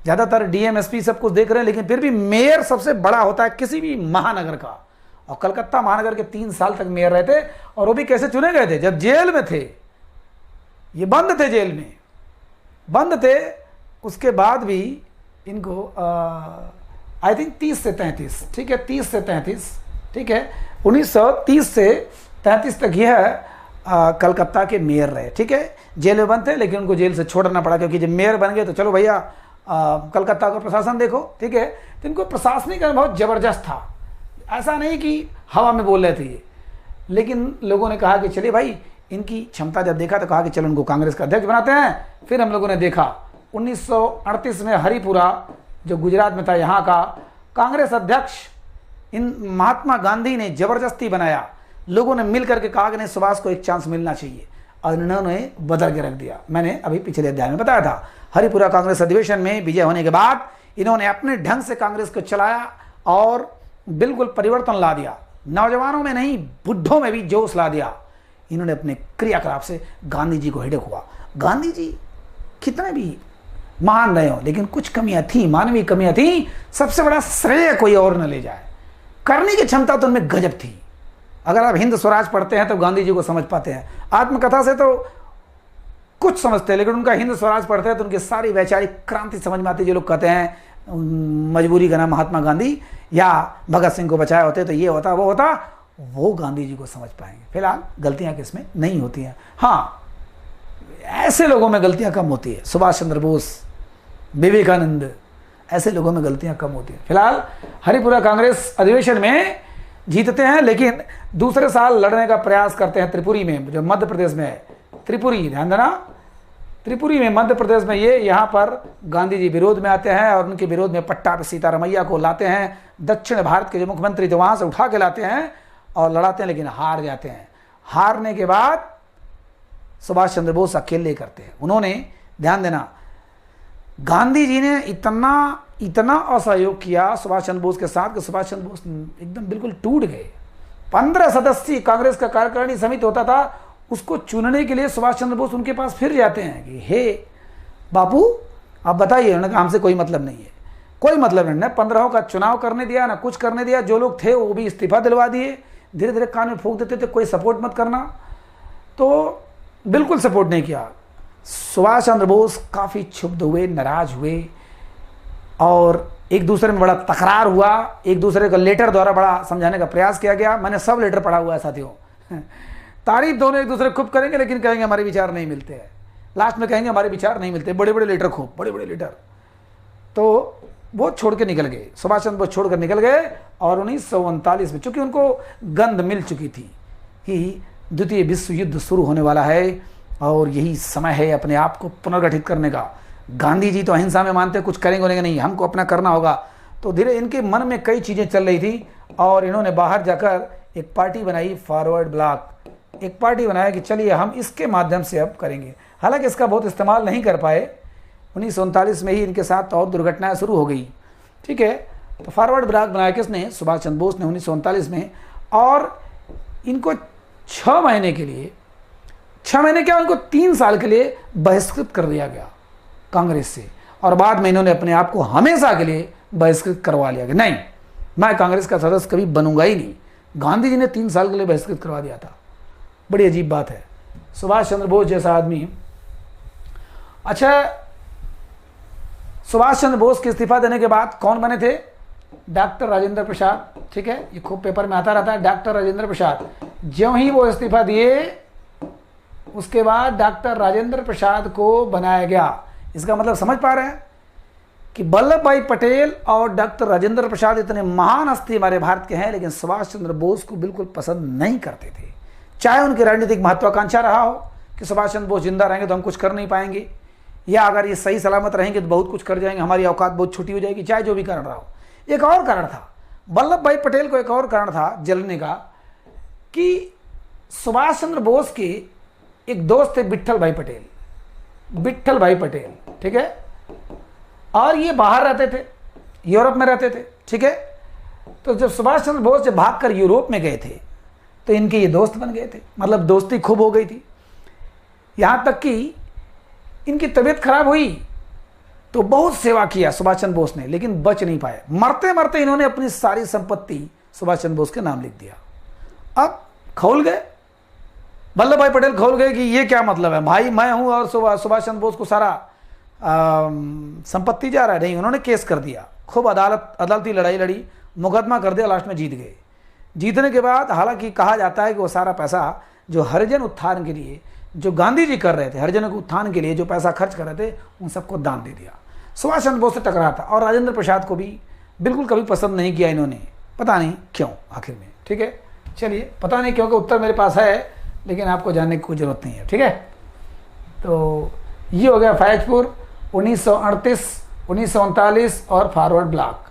ज़्यादातर डीएम एसपी सब कुछ देख रहे हैं, लेकिन फिर भी मेयर सबसे बड़ा होता है किसी भी महानगर का। और कलकत्ता महानगर के 3 साल तक मेयर रहे थे, और वो भी कैसे चुने गए थे, जब जेल में थे, ये बंद थे, जेल में बंद थे। उसके बाद भी इनको आई थिंक 30 से 33, ठीक है, 30 से 33, ठीक है, 1930 से 33 तक यह कलकत्ता के मेयर रहे। ठीक है, जेल में बंद थे, लेकिन उनको जेल से छोड़ना पड़ा, क्योंकि जब मेयर बन गए तो चलो भैया कलकत्ता का प्रशासन देखो। ठीक है, तो इनको प्रशासनिक अनुभव जबरदस्त था, ऐसा नहीं कि हवा में बोल रहे थे ये। लेकिन लोगों ने कहा कि चलिए भाई, इनकी क्षमता जब देखा तो कहा कि चलो उनको कांग्रेस का अध्यक्ष बनाते हैं। फिर हम लोगों ने देखा 1938 में हरिपुरा, जो गुजरात में था, यहाँ का कांग्रेस अध्यक्ष इन महात्मा गांधी ने जबरदस्ती बनाया। लोगों ने मिल करके कहा कि नहीं, सुभाष को एक चांस मिलना चाहिए, और इन्होंने बदल के रख दिया। मैंने अभी पिछले अध्याय में बताया था, हरिपुरा कांग्रेस अधिवेशन में विजय होने के बाद इन्होंने अपने ढंग से कांग्रेस को चलाया और बिल्कुल परिवर्तन ला दिया। नौजवानों में नहीं, बुढ़ों में भी जोश ला दिया। इन्होंने अपने क्रियाकलाप से गांधी जी को हेडेक हुआ। गांधी जी कितने भी महान रहे हो, लेकिन कुछ कमियां थी, मानवीय कमियां थी। सबसे बड़ा श्रेय कोई और न ले जाए, करने की क्षमता तो उनमें गजब थी। अगर आप हिंद स्वराज पढ़ते हैं तो गांधी जी को समझ पाते हैं, आत्मकथा से तो कुछ समझते हैं, लेकिन उनका हिंद स्वराज पढ़ते हैं तो उनकी सारी वैचारिक क्रांति समझ में आती है। जो लोग कहते हैं मजबूरी का नाम महात्मा गांधी या भगत सिंह को बचाया होते तो ये होता वो होता, वो गांधी जी को समझ पाएंगे। फिलहाल गलतियां किसमें नहीं होती हैं, हाँ, ऐसे लोगों में गलतियां कम होती है। सुभाष चंद्र बोस, विवेकानंद, ऐसे लोगों में गलतियां कम होती हैं। फिलहाल हरिपुरा कांग्रेस अधिवेशन में जीतते हैं, लेकिन दूसरे साल लड़ने का प्रयास करते हैं त्रिपुरी में, जो मध्य प्रदेश में है। त्रिपुरी, ध्यान देना, त्रिपुरी में, मध्य प्रदेश में। ये यहाँ पर गांधी जी विरोध में आते हैं और उनके विरोध में पट्टा पे सीतारमैया को लाते हैं, दक्षिण भारत के जो मुख्यमंत्री थे वहाँ से उठा के लाते हैं और लड़ाते हैं, लेकिन हार जाते हैं। हारने के बाद सुभाष चंद्र बोस अकेले करते हैं। उन्होंने, ध्यान देना, गांधी जी ने इतना असहयोग किया सुभाष चंद्र बोस के साथ कि सुभाष चंद्र बोस एकदम बिल्कुल टूट गए। 15 सदस्यीय कांग्रेस का कार्यकारिणी समिति होता था, उसको चुनने के लिए सुभाष चंद्र बोस उनके पास फिर जाते हैं कि हे बापू आप बताइए। उन्होंने कहा हमसे कोई मतलब नहीं है, कोई मतलब नहीं। 15 का चुनाव करने दिया ना कुछ करने दिया, जो लोग थे वो भी इस्तीफा दिलवा दिए, धीरे धीरे कान में फूंक देते थे कोई सपोर्ट मत करना, तो बिल्कुल सपोर्ट नहीं किया। सुभाष चंद्र बोस काफ़ी क्षुब्ध हुए, नाराज हुए और एक दूसरे में बड़ा तकरार हुआ। एक दूसरे को लेटर द्वारा बड़ा समझाने का प्रयास किया गया। मैंने सब लेटर पढ़ा हुआ है साथियों। तारीफ दोनों एक दूसरे खूब करेंगे, लेकिन कहेंगे हमारे विचार नहीं मिलते हैं। लास्ट में कहेंगे हमारे विचार नहीं मिलते, बड़े बड़े लेटर, खूब बड़े बड़े लेटर। तो वो छोड़ के निकल गए, सुभाष चंद्र बोस छोड़कर निकल गए। और 1939 में चूंकि उनको गंध मिल चुकी थी कि द्वितीय विश्व युद्ध शुरू होने वाला है और यही समय है अपने आप को पुनर्गठित करने का। गांधी जी तो अहिंसा में मानते, कुछ करेंगे नहीं, हमको अपना करना होगा। तो धीरे इनके मन में कई चीज़ें चल रही थी और इन्होंने बाहर जाकर एक पार्टी बनाई, फॉरवर्ड ब्लॉक। एक पार्टी बनाया कि चलिए हम इसके माध्यम से अब करेंगे। हालांकि इसका बहुत इस्तेमाल नहीं कर पाए। 1939 में ही इनके साथ और दुर्घटनाएं शुरू हो गई, ठीक है। तो फॉरवर्ड ब्लॉक बनाया किसने? सुभाष चंद्र बोस ने 1939 में। और इनको 6 महीने के लिए, 6 महीने क्या, उनको 3 साल के लिए बहिष्कृत कर दिया गया कांग्रेस से। और बाद में इन्होंने अपने आप को हमेशा के लिए बहिष्कृत करवा लिया कि नहीं, मैं कांग्रेस का सदस्य कभी बनूंगा ही नहीं। गांधी जी ने 3 साल के लिए बहिष्कृत करवा दिया था। बड़ी अजीब बात है। सुभाष चंद्र बोस जैसा आदमी। अच्छा, सुभाष चंद्र बोस के इस्तीफा देने के बाद कौन बने थे? डॉक्टर राजेंद्र प्रसाद, ठीक है, ये खूब पेपर में आता रहता है, डॉक्टर राजेंद्र प्रसाद। ज्यों ही वो इस्तीफा दिए उसके बाद डॉक्टर राजेंद्र प्रसाद को बनाया गया। इसका मतलब समझ पा रहे हैं कि वल्लभ भाई पटेल और डॉक्टर राजेंद्र प्रसाद इतने महान हस्ती हमारे भारत के हैं, लेकिन सुभाष चंद्र बोस को बिल्कुल पसंद नहीं करते थे। चाहे उनकी राजनीतिक महत्वाकांक्षा रहा हो कि सुभाष चंद्र बोस जिंदा रहेंगे तो हम कुछ कर नहीं पाएंगे, या अगर ये सही सलामत रहेंगे तो बहुत कुछ कर जाएंगे, हमारी औकात बहुत छोटी हो जाएगी, चाहे जो भी कारण रहा हो। एक और कारण था वल्लभ भाई पटेल को, एक और कारण था जलने का कि सुभाष चंद्र बोस के एक दोस्त थे विट्ठल भाई पटेल, विट्ठल भाई पटेल, ठीक है। और ये बाहर रहते थे, यूरोप में रहते थे, ठीक है। तो जब सुभाष चंद्र बोस जब भागकर यूरोप में गए थे तो इनके ये दोस्त बन गए थे, मतलब दोस्ती खूब हो गई थी। यहाँ तक कि इनकी तबीयत खराब हुई तो बहुत सेवा किया सुभाष चंद्र बोस ने, लेकिन बच नहीं पाए। मरते मरते इन्होंने अपनी सारी संपत्ति सुभाष चंद्र बोस के नाम लिख दिया। अब खौल गए, वल्लभ भाई पटेल खौल गए कि ये क्या मतलब है, भाई मैं हूं और सुभाष चंद्र बोस को सारा संपत्ति जा रहा है। नहीं, उन्होंने केस कर दिया, खूब अदालती लड़ाई लड़ी, मुकदमा कर दिया, लास्ट में जीत गए। जीतने के बाद हालांकि कहा जाता है कि वो सारा पैसा जो हरिजन उत्थान के लिए जो गांधी जी कर रहे थे, हरिजनों के उत्थान के लिए जो पैसा खर्च कर रहे थे, उन सबको दान दे दिया। सुभाष चंद्र बोस से टकरा था और राजेंद्र प्रसाद को भी बिल्कुल कभी पसंद नहीं किया इन्होंने, पता नहीं क्यों आखिर में, ठीक है। चलिए, पता नहीं क्यों का उत्तर मेरे पास है, लेकिन आपको जानने की कोई ज़रूरत नहीं है, ठीक है। तो ये हो गया फैजपुर 1938, 1939 और फॉरवर्ड ब्लॉक।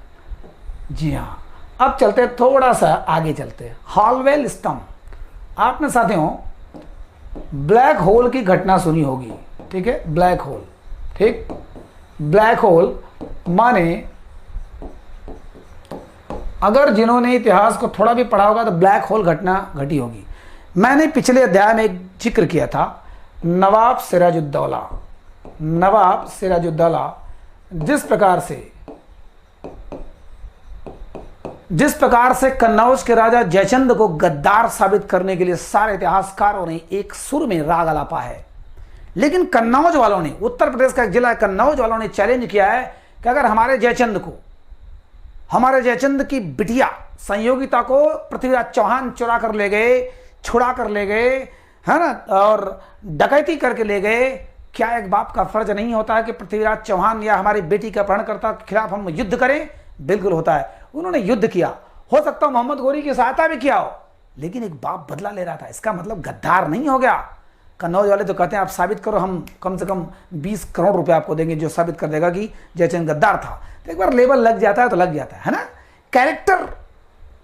जी हाँ, अब चलते हैं थोड़ा सा आगे चलते हैं। हॉलवेल स्तंभ, आपने साथियों ब्लैक होल की घटना सुनी होगी, ठीक है। ब्लैक होल, ठीक, ब्लैक होल माने अगर जिन्होंने इतिहास को थोड़ा भी पढ़ा होगा तो ब्लैक होल घटना घटी होगी। मैंने पिछले अध्याय में एक जिक्र किया था नवाब सिराजुद्दौला। नवाब सिराजुद्दौला जिस प्रकार से कन्नौज के राजा जयचंद को गद्दार साबित करने के लिए सारे इतिहासकारों ने एक सुर में राग अलापा है, लेकिन कन्नौज वालों ने, उत्तर प्रदेश का एक जिला कन्नौज वालों ने चैलेंज किया है कि अगर हमारे जयचंद की बिटिया संयोगिता को पृथ्वीराज चौहान चुरा कर ले गए, छुड़ा कर ले गए, है ना, और डकैती करके ले गए, क्या एक बाप का फर्ज नहीं होता है कि पृथ्वीराज चौहान या हमारी बेटी का अपहरणकर्ता के खिलाफ हम युद्ध करें? बिल्कुल होता है। उन्होंने युद्ध किया, हो सकता है मोहम्मद गोरी की सहायता भी किया हो, लेकिन एक बाप बदला ले रहा था, इसका मतलब गद्दार नहीं हो गया। कन्नौज वाले तो कहते हैं आप साबित करो, हम कम से कम 20 करोड़ रुपए आपको देंगे जो साबित कर देगा कि जयचंद गद्दार था। तो एक बार लेबल लग जाता है तो लग जाता है ना। कैरेक्टर,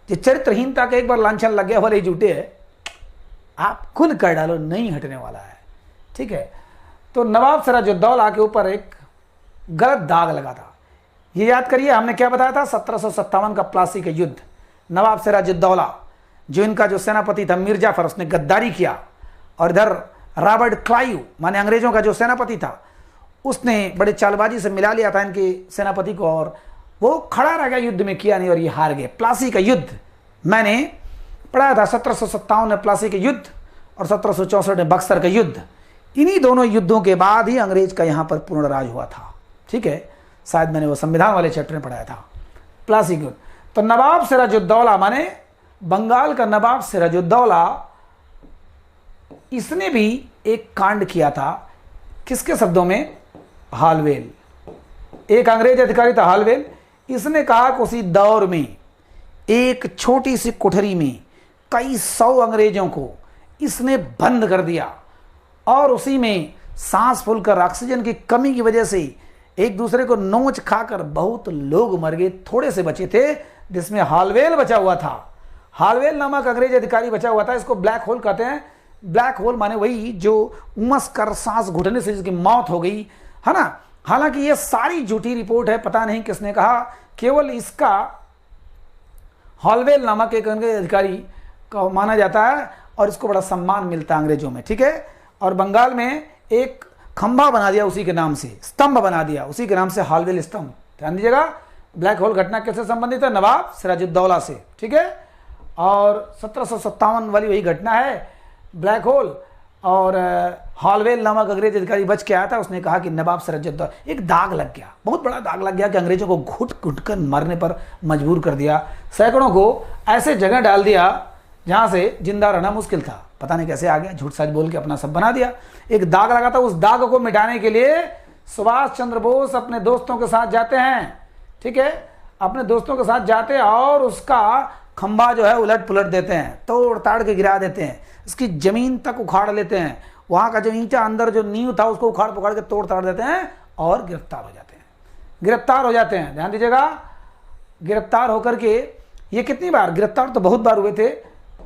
जो चरित्रहीनता का एक बार लांछन लग गया, भले झूठे है, आप खुद कर डालो, नहीं हटने वाला है। ठीक है, तो नवाब सिराजुद्दौला के ऊपर एक गलत दाग लगा था। ये याद करिए, हमने क्या बताया था, 1757 का प्लासी का युद्ध। नवाब सिराजुद्दौला जो इनका जो सेनापति था मीर जाफर, उसने गद्दारी किया, और इधर रॉबर्ट क्लाइव माने अंग्रेजों का जो सेनापति था, उसने बड़े चालबाजी से मिला लिया था इनके सेनापति को, और वो खड़ा रह गया, युद्ध में किया नहीं और ये हार गए। प्लासी का युद्ध मैंने पढ़ाया था, 1757 में प्लासी का युद्ध और 1764 में बक्सर का युद्ध। इन्हीं दोनों युद्धों के बाद ही अंग्रेज का यहाँ पर पूर्ण राज हुआ था। ठीक है, शायद मैंने वो संविधान वाले चैप्टर में पढ़ाया था, प्लासी युद्ध। तो नवाब सिराजुद्दौला माने बंगाल का नवाब सिराजुद्दौला, इसने भी एक कांड किया था। किसके शब्दों में? हालवेल, एक अंग्रेज अधिकारी था हालवेल। इसने कहा कि उसी दौर में एक छोटी सी कोठरी में कई 100 अंग्रेजों को इसने बंद कर दिया, और उसी में सांस फूलकर ऑक्सीजन की कमी की वजह से एक दूसरे को नोच खाकर बहुत लोग मर गए, थोड़े से बचे थे, जिसमें हालवेल बचा हुआ था। हालवेल नामक अंग्रेज अधिकारी बचा हुआ था। इसको ब्लैक होल कहते हैं। ब्लैक होल माने वही जो उमस कर सांस घुटने से जिसकी मौत हो गई है ना। हालांकि ये सारी झूठी रिपोर्ट है, पता नहीं किसने कहा, केवल इसका हालवेल नामक एक अंग्रेज अधिकारी का माना जाता है, और इसको बड़ा सम्मान मिलता है अंग्रेजों में। ठीक है, और बंगाल में एक खंभा बना दिया उसी के नाम से, स्तंभ बना दिया उसी के नाम से, हालवेल स्तंभ। ध्यान दीजिएगा, ब्लैक होल घटना किससे संबंधित है? नवाब सिराजुद्दौला से। ठीक है, और 1757 वाली वही घटना है, ब्लैक होल। और हालवेल नामक अंग्रेज अधिकारी बच के आया था, उसने कहा कि नवाब सिराजुद्दौला, एक दाग लग गया, बहुत बड़ा दाग लग गया कि अंग्रेजों को घुट घुट कर मरने पर मजबूर कर दिया। सैकड़ों को ऐसे जगह डाल दिया जहां से जिंदा रहना मुश्किल था। पता नहीं कैसे आ गया, झूठ सच बोल के अपना सब बना दिया। एक दाग लगा था, उस दाग को मिटाने के लिए सुभाष चंद्र बोस अपने दोस्तों के साथ जाते हैं। ठीक है, अपने दोस्तों के साथ जाते हैं और उसका खंभा जो है उलट पुलट देते हैं, तोड़ ताड़ के गिरा देते हैं, इसकी जमीन तक उखाड़ लेते हैं, वहां का जो ईंटा अंदर जो नींव था उसको उखाड़ पकड़ के तोड़ ताड़ देते हैं और गिरफ्तार हो जाते हैं। गिरफ्तार हो जाते हैं, ध्यान दीजिएगा, गिरफ्तार होकर के ये कितनी बार गिरफ्तार, तो बहुत बार हुए थे,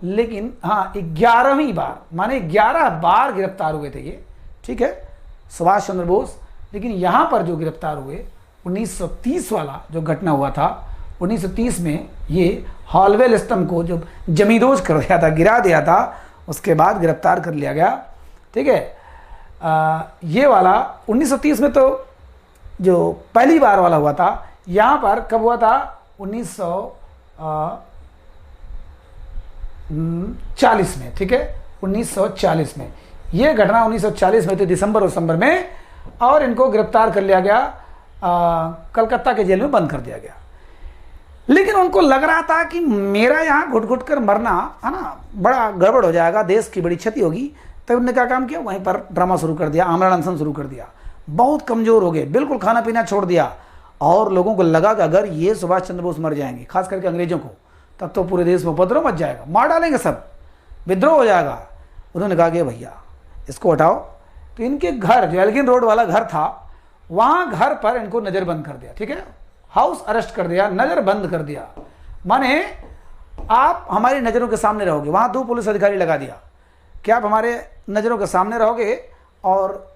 लेकिन हाँ 11वीं बार, माने 11 बार गिरफ्तार हुए थे ये। ठीक है, सुभाष चंद्र बोस। लेकिन यहां पर जो गिरफ्तार हुए 1930 वाला जो घटना हुआ था, 1930 में ये हालवेल स्तंभ को जो जमींदोज कर दिया था, गिरा दिया था, उसके बाद गिरफ्तार कर लिया गया। ठीक है, ये वाला 1930 में तो जो पहली बार वाला हुआ था। यहाँ पर कब हुआ था? 1940 में। ठीक है, 1940 में ये घटना 1940 में थी, दिसंबर में, और इनको गिरफ्तार कर लिया गया, कलकत्ता के जेल में बंद कर दिया गया। लेकिन उनको लग रहा था कि मेरा यहाँ घुट घुट कर मरना है ना, बड़ा गड़बड़ हो जाएगा, देश की बड़ी क्षति होगी। तब उन्होंने क्या काम किया, वहीं पर ड्रामा शुरू कर दिया, आमरण अनशन शुरू कर दिया। बहुत कमजोर हो गए, बिल्कुल खाना पीना छोड़ दिया, और लोगों को लगा कि अगर ये सुभाष चंद्र बोस मर जाएंगे, खास करके अंग्रेजों को, तब तो पूरे देश में उपद्रव मच जाएगा, मार डालेंगे, सब विद्रोह हो जाएगा। उन्होंने कहा कि भैया इसको हटाओ। तो इनके घर, जो एल्गिन रोड वाला घर था, वहाँ घर पर इनको नज़रबंद कर दिया। ठीक है, हाउस अरेस्ट कर दिया, नज़र बंद कर दिया, माने आप हमारी नज़रों के सामने रहोगे। वहाँ 2 पुलिस अधिकारी लगा दिया कि आप हमारे नज़रों के सामने रहोगे और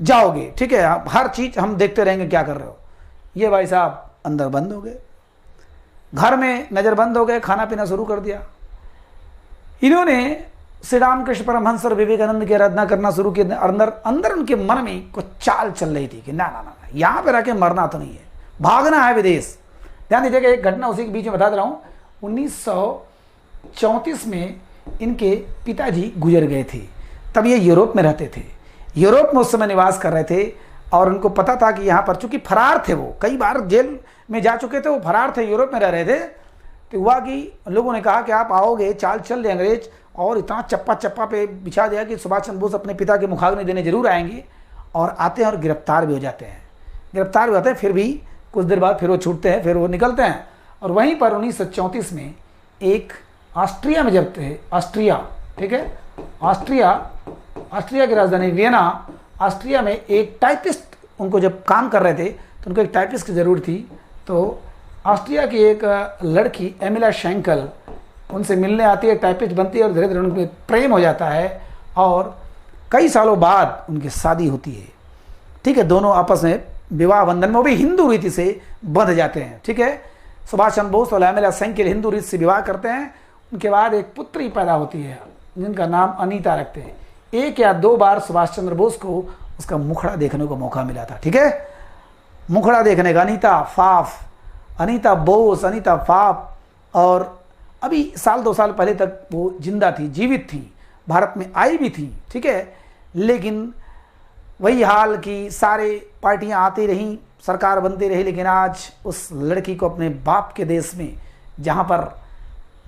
जाओगे। ठीक है, आप हर चीज़ हम देखते रहेंगे क्या कर रहे हो। ये भाई साहब अंदर बंद हो गए, घर में नज़र बंद हो गए, खाना पीना शुरू कर दिया। इन्होंने श्री रामकृष्ण परमहंस और विवेकानंद की आराधना करना शुरू की। अंदर उनके मन में कुछ चाल चल रही थी कि ना ना ना, यहाँ पे रह के मरना तो नहीं है, भागना है विदेश। ध्यान दीजिएगा, एक घटना उसी के बीच में बता दे रहा हूँ। 1934 में इनके पिताजी गुजर गए थे। तब ये यूरोप में रहते थे, यूरोप में उस समय निवास कर रहे थे, और उनको पता था कि यहाँ पर, चूंकि फरार थे, वो कई बार जेल में जा चुके थे, वो फरार थे, यूरोप में रह रहे थे। तो हुआ कि लोगों ने कहा कि आप आओगे, चाल चल रहे अंग्रेज, और इतना चप्पा चप्पा पे बिछा दिया कि सुभाष चंद्र बोस अपने पिता के मुखाग्नि देने जरूर आएंगे, और आते हैं और गिरफ्तार भी हो जाते हैं। गिरफ्तार भी होते हैं, फिर भी कुछ देर बाद फिर वो छूटते हैं, फिर वो निकलते हैं। और वहीं पर 1934 में एक ऑस्ट्रिया में जब थे, ऑस्ट्रिया, ठीक है, ऑस्ट्रिया की राजधानी वियना, ऑस्ट्रिया में एक टाइपिस्ट उनको जब काम कर रहे थे तो उनको एक टाइपिस्ट की ज़रूरत थी। तो ऑस्ट्रिया की एक लड़की एमिला शेंकल उनसे मिलने आती है, टाइपिस्ट बनती है, और धीरे धीरे उनमें प्रेम हो जाता है, और कई सालों बाद उनकी शादी होती है। ठीक है, दोनों आपस में विवाह बंधन में, वो भी हिंदू रीति से बंध जाते हैं। ठीक है, सुभाष चंद्र बोस और एमिला शेंकल हिंदू रीति से विवाह करते हैं। उनके बाद एक पुत्री पैदा होती है जिनका नाम अनीता रखते हैं। 1 या 2 बार सुभाष चंद्र बोस को उसका मुखड़ा देखने को मौका मिला था। ठीक है, मुखड़ा देखने का, अनीता बोस, अनीता फाफ, और अभी साल 2 साल पहले तक वो जिंदा थी, जीवित थी, भारत में आई भी थी। ठीक है, लेकिन वही हाल कि सारे पार्टियां आती रहीं, सरकार बनती रही, लेकिन आज उस लड़की को अपने बाप के देश में, जहां पर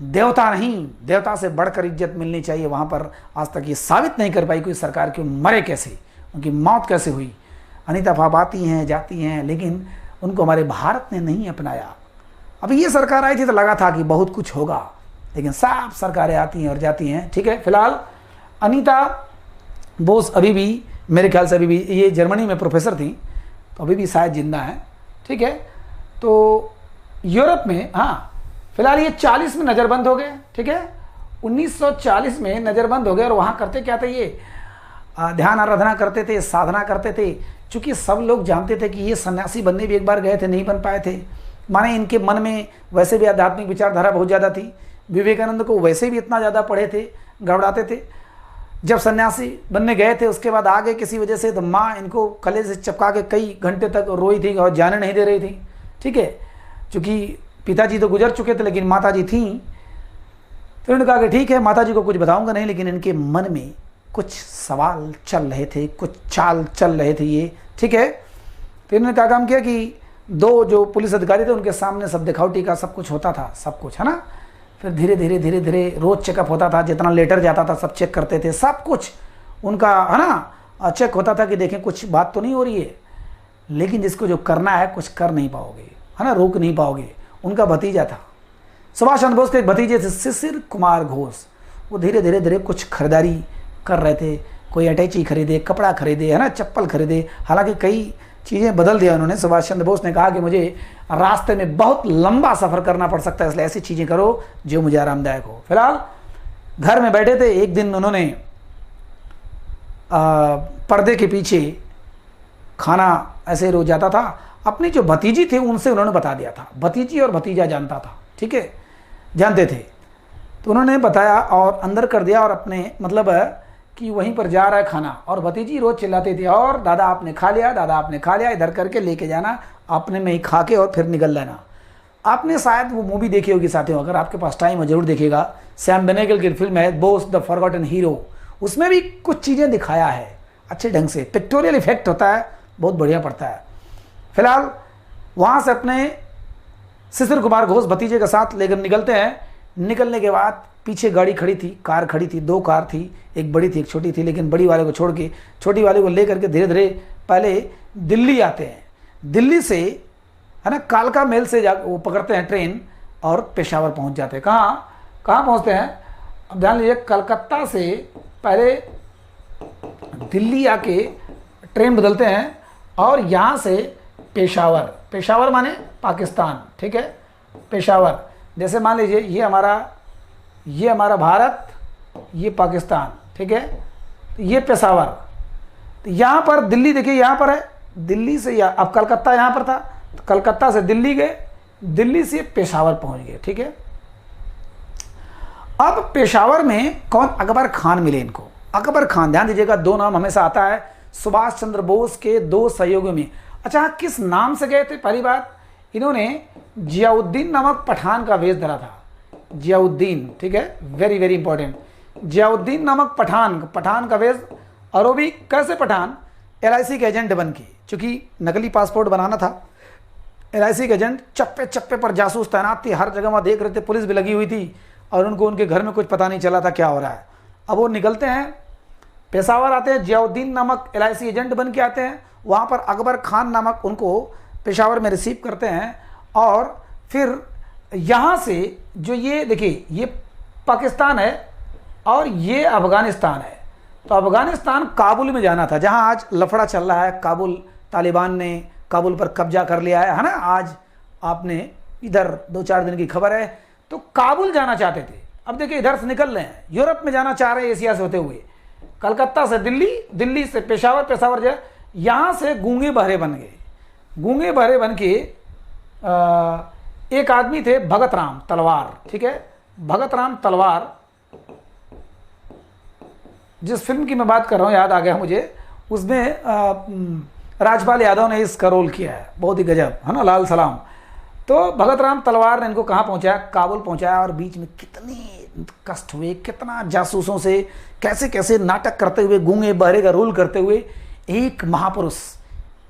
देवता नहीं, देवता से बढ़कर इज्जत मिलनी चाहिए, वहां पर आज तक ये साबित नहीं कर पाई कोई सरकार कि मरे कैसे, उनकी मौत कैसे हुई। अनीता फाफ आती हैं, जाती हैं, लेकिन उनको हमारे भारत ने नहीं अपनाया। अभी ये सरकार आई थी तो लगा था कि बहुत कुछ होगा, लेकिन सब सरकारें आती हैं और जाती हैं। ठीक है, फिलहाल अनीता बोस अभी भी, मेरे ख्याल से अभी भी, ये जर्मनी में प्रोफेसर थी, तो अभी भी शायद जिंदा है। ठीक है, तो यूरोप में, हाँ, फिलहाल ये 40 में नज़रबंद हो गए। ठीक है, 1940 में नज़रबंद हो गए, और वहाँ करते क्या थे, ये ध्यान आराधना करते थे, साधना करते थे। चूँकि सब लोग जानते थे कि ये सन्यासी बनने भी एक बार गए थे, नहीं बन पाए थे, माने इनके मन में वैसे भी आध्यात्मिक विचारधारा बहुत ज़्यादा थी। विवेकानंद को वैसे भी इतना ज़्यादा पढ़े थे, गड़बड़ाते थे। जब सन्यासी बनने गए थे उसके बाद आगे किसी वजह से तो माँ इनको कले से चिपका के कई घंटे तक रोई थी और जाने नहीं दे रही थी। ठीक है, चूँकि पिताजी तो गुजर चुके थे, लेकिन माताजी थीं, तो उन्होंने कहा कि ठीक है, माताजी को कुछ बताऊंगा नहीं, लेकिन इनके मन में कुछ सवाल चल रहे थे, कुछ चाल चल रहे थे ये। ठीक है, तो इन्होंने क्या काम किया कि 2 जो पुलिस अधिकारी थे उनके सामने सब दिखावटी का सब कुछ होता था, सब कुछ, है ना। फिर धीरे धीरे रोज़ चेकअप होता था, जितना लेटर जाता था सब चेक करते थे, सब कुछ उनका, है ना, चेक होता था कि देखें कुछ बात तो नहीं हो रही है। लेकिन जिसको जो करना है कुछ कर नहीं पाओगे, है ना, रोक नहीं पाओगे। उनका भतीजा था, सुभाष चंद्र बोस के एक भतीजे थे शिशिर कुमार घोष, वो धीरे धीरे कुछ खरीदारी कर रहे थे, कोई अटैची खरीदे, कपड़ा खरीदे, है ना, चप्पल खरीदे। हालांकि कई चीज़ें बदल दिया उन्होंने। सुभाष चंद्र बोस ने कहा कि मुझे रास्ते में बहुत लंबा सफ़र करना पड़ सकता है, इसलिए ऐसी चीज़ें करो जो मुझे आरामदायक हो। फिलहाल घर में बैठे थे, एक दिन उन्होंने पर्दे के पीछे खाना ऐसे रोज जाता था, अपनी जो भतीजी थी उनसे उन्होंने बता दिया था। भतीजी और भतीजा जानता था, ठीक है, जानते थे, तो उन्होंने बताया और अंदर कर दिया, और अपने मतलब कि वहीं पर जा रहा है खाना, और भतीजी रोज चिल्लाती थी, और दादा आपने खा लिया, दादा आपने खा लिया, इधर करके लेके जाना, आपने में ही खा के और फिर निकल लेना। आपने शायद वो मूवी देखी होगी साथियों, अगर आपके पास टाइम है जरूर देखिएगा, सैम बेनेगल की फिल्म है बोस द फॉरगॉटन हीरो, उसमें भी कुछ चीज़ें दिखाया है अच्छे ढंग से, पिक्टोरियल इफेक्ट होता है, बहुत बढ़िया पड़ता है। फिलहाल वहाँ से अपने शिशिर कुमार घोष भतीजे के साथ लेकर निकलते हैं। निकलने के बाद पीछे गाड़ी खड़ी थी, कार खड़ी थी, 2 कार थी, एक बड़ी थी एक छोटी थी, लेकिन बड़ी वाले को छोड़ के छोटी वाले को लेकर के धीरे धीरे पहले दिल्ली आते हैं। दिल्ली से, है ना, कालका मेल से वो पकड़ते हैं ट्रेन और पेशावर पहुंच जाते हैं। कहाँ पहुंचते हैं, अब ध्यान लीजिए, कलकत्ता से पहले दिल्ली आके ट्रेन बदलते हैं, और यहाँ से पेशावर माने पाकिस्तान, ठीक है, पेशावर, जैसे मान लीजिए ये हमारा भारत, ये पाकिस्तान, ठीक है, तो ये पेशावर, तो यहाँ पर दिल्ली देखिए, यहाँ पर है, दिल्ली से अब कलकत्ता यहाँ पर था, तो कलकत्ता से दिल्ली गए, दिल्ली से पेशावर पहुँच गए, ठीक है। अब पेशावर में कौन, अकबर खान मिले इनको। अकबर खान, ध्यान दीजिएगा, 2 नाम हमेशा आता है सुभाष चंद्र बोस के 2 सहयोगियों में। अच्छा, किस नाम से गए थे, पहली बात, इन्होंने जियाउद्दीन नामक पठान का वेश धरा था, जियाउद्दीन, ठीक है, वेरी वेरी इंपॉर्टेंट, जियाउद्दीन नामक पठान का वेश, और वो भी कैसे पठान, LIC के एजेंट बन के, चूँकि नकली पासपोर्ट बनाना था, LIC के एजेंट चप्पे चप्पे पर जासूस तैनात थी, हर जगह वहाँ देख रहे थे, पुलिस भी लगी हुई थी और उनको उनके घर में कुछ पता नहीं चला था क्या हो रहा है। अब वो निकलते हैं, पेशावर आते हैं, जियाउद्दीन नामक LIC एजेंट बन के आते हैं। वहाँ पर अकबर खान नामक उनको पेशावर में रिसीव करते हैं और फिर यहाँ से जो ये देखिए ये पाकिस्तान है और ये अफ़गानिस्तान है। तो अफ़गानिस्तान काबुल में जाना था, जहाँ आज लफड़ा चल रहा है। काबुल, तालिबान ने काबुल पर कब्जा कर लिया है ना। आज आपने इधर 2-4 दिन की खबर है। तो काबुल जाना चाहते थे। अब देखिए इधर से निकल रहे हैं, यूरोप में जाना चाह रहे हैं एशिया से होते हुए, कलकत्ता से दिल्ली, दिल्ली से पेशावर, पेशावर जो यहाँ से गूंगे बहरे बन गए। गूंगे बहरे बन के एक आदमी थे भगत राम तलवार, ठीक है, भगत राम तलवार, जिस फिल्म की मैं बात कर रहा हूँ याद आ गया मुझे, उसमें राजपाल यादव ने इसका रोल किया है, बहुत ही गजब है ना, लाल सलाम। तो भगत राम तलवार ने इनको कहाँ पहुँचाया, काबुल पहुँचाया। और बीच में कितने कष्ट हुए, कितना जासूसों से कैसे कैसे नाटक करते हुए, गूंगे बहरे का रोल करते हुए एक महापुरुष,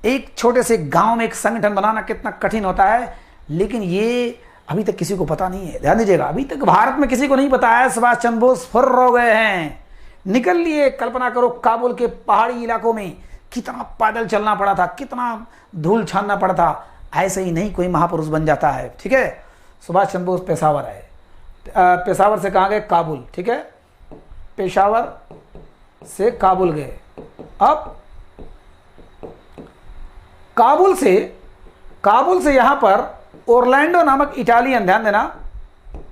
एक छोटे से गांव में एक संगठन बनाना कितना कठिन होता है। लेकिन ये अभी तक किसी को पता नहीं है, ध्यान दीजिएगा, अभी तक भारत में किसी को नहीं पता है। सुभाष चंद्र बोस फुर्र हो गए हैं, निकल लिए। कल्पना करो काबुल के पहाड़ी इलाकों में कितना पैदल चलना पड़ा था, कितना धूल छानना पड़ा था। ऐसे ही नहीं कोई महापुरुष बन जाता है, ठीक है। सुभाष चंद्र बोस पेशावर है, पेशावर से कहाँ गए, काबुल, ठीक है, पेशावर से काबुल गए। अब काबुल से यहाँ पर ओरलैंडो नामक इटालियन, ध्यान देना,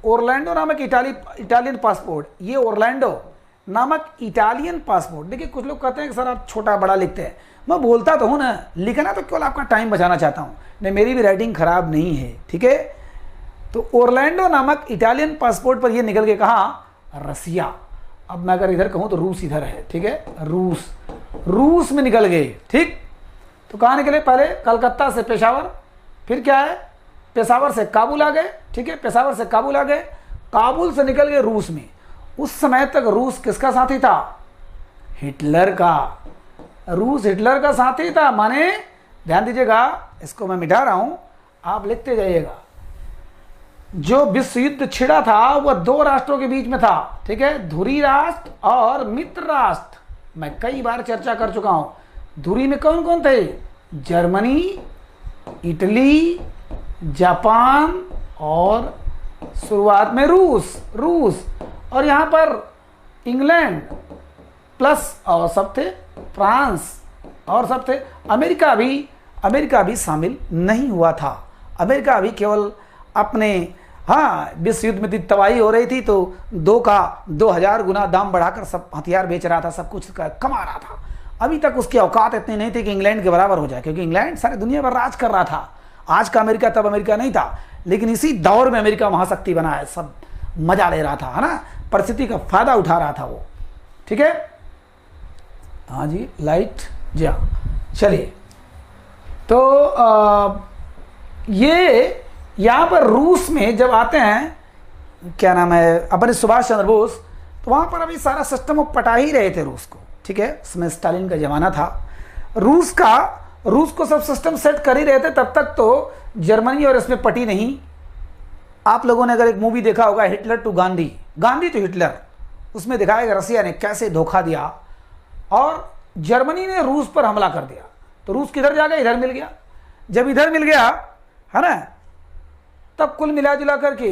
ओरलैंडो नामक इटालियन पासपोर्ट, ये ओरलैंडो नामक इटालियन पासपोर्ट। देखिए कुछ लोग कहते हैं कि सर आप छोटा बड़ा लिखते हैं, मैं बोलता तो हूँ ना, लिखना तो केवल आपका टाइम बचाना चाहता हूँ, नहीं मेरी भी राइटिंग खराब नहीं है, ठीक है। तो ओरलैंडो नामक इटालियन पासपोर्ट पर ये निकल के कहाँ, रसिया। अब मैं अगर इधर कहूँ तो रूस इधर है, ठीक है, रूस में निकल गए, ठीक। तो कहाँ निकले, पहले कलकत्ता से पेशावर, फिर क्या है, पेशावर से काबुल आ गए, ठीक है, पेशावर से काबुल आ गए, काबुल से निकल गए रूस में। उस समय तक रूस किसका साथी था, हिटलर का। रूस हिटलर का साथी था, माने ध्यान दीजिएगा, इसको मैं मिटा रहा हूं, आप लिखते जाइएगा। जो विश्व युद्ध छिड़ा था वह 2 राष्ट्रों के बीच में था, ठीक है, धुरी राष्ट्र और मित्र राष्ट्र। मैं कई बार चर्चा कर चुका हूं। धुरी में कौन कौन थे, जर्मनी, इटली, जापान और शुरुआत में रूस और यहाँ पर इंग्लैंड प्लस और सब थे फ्रांस और सब थे। अमेरिका भी शामिल नहीं हुआ था। अमेरिका भी केवल अपने, हाँ, विश्व युद्ध में तबाही हो रही थी तो 2000 गुना दाम बढ़ाकर सब हथियार बेच रहा था, सब कुछ कमा रहा था। अभी तक उसकी औकात इतनी नहीं थी कि इंग्लैंड के बराबर हो जाए, क्योंकि इंग्लैंड सारी दुनिया पर राज कर रहा था। आज का अमेरिका तब अमेरिका नहीं था, लेकिन इसी दौर में अमेरिका महाशक्ति बना है, सब मजा ले रहा था, है ना, परिस्थिति का फायदा उठा रहा था वो, ठीक है। हाँ जी, लाइट जी हाँ, चलिए। तो ये यहाँ पर रूस में जब आते हैं, क्या नाम है, अपने सुभाष चंद्र बोस, तो वहाँ पर अभी सारा सिस्टम वो पटा ही रहे थे रूस को, ठीक है। उसमें स्टालिन का जमाना था, रूस को सब सिस्टम सेट कर ही रहे थे। तब तक तो जर्मनी और इसमें पटी नहीं। आप लोगों ने अगर एक मूवी देखा होगा, Hitler to Gandhi, Gandhi to Hitler, उसमें दिखाया गया रसिया ने कैसे धोखा दिया और जर्मनी ने रूस पर हमला कर दिया। तो रूस किधर जा गया, इधर मिल गया। जब इधर मिल गया, है ना, तब कुल मिला जुला करके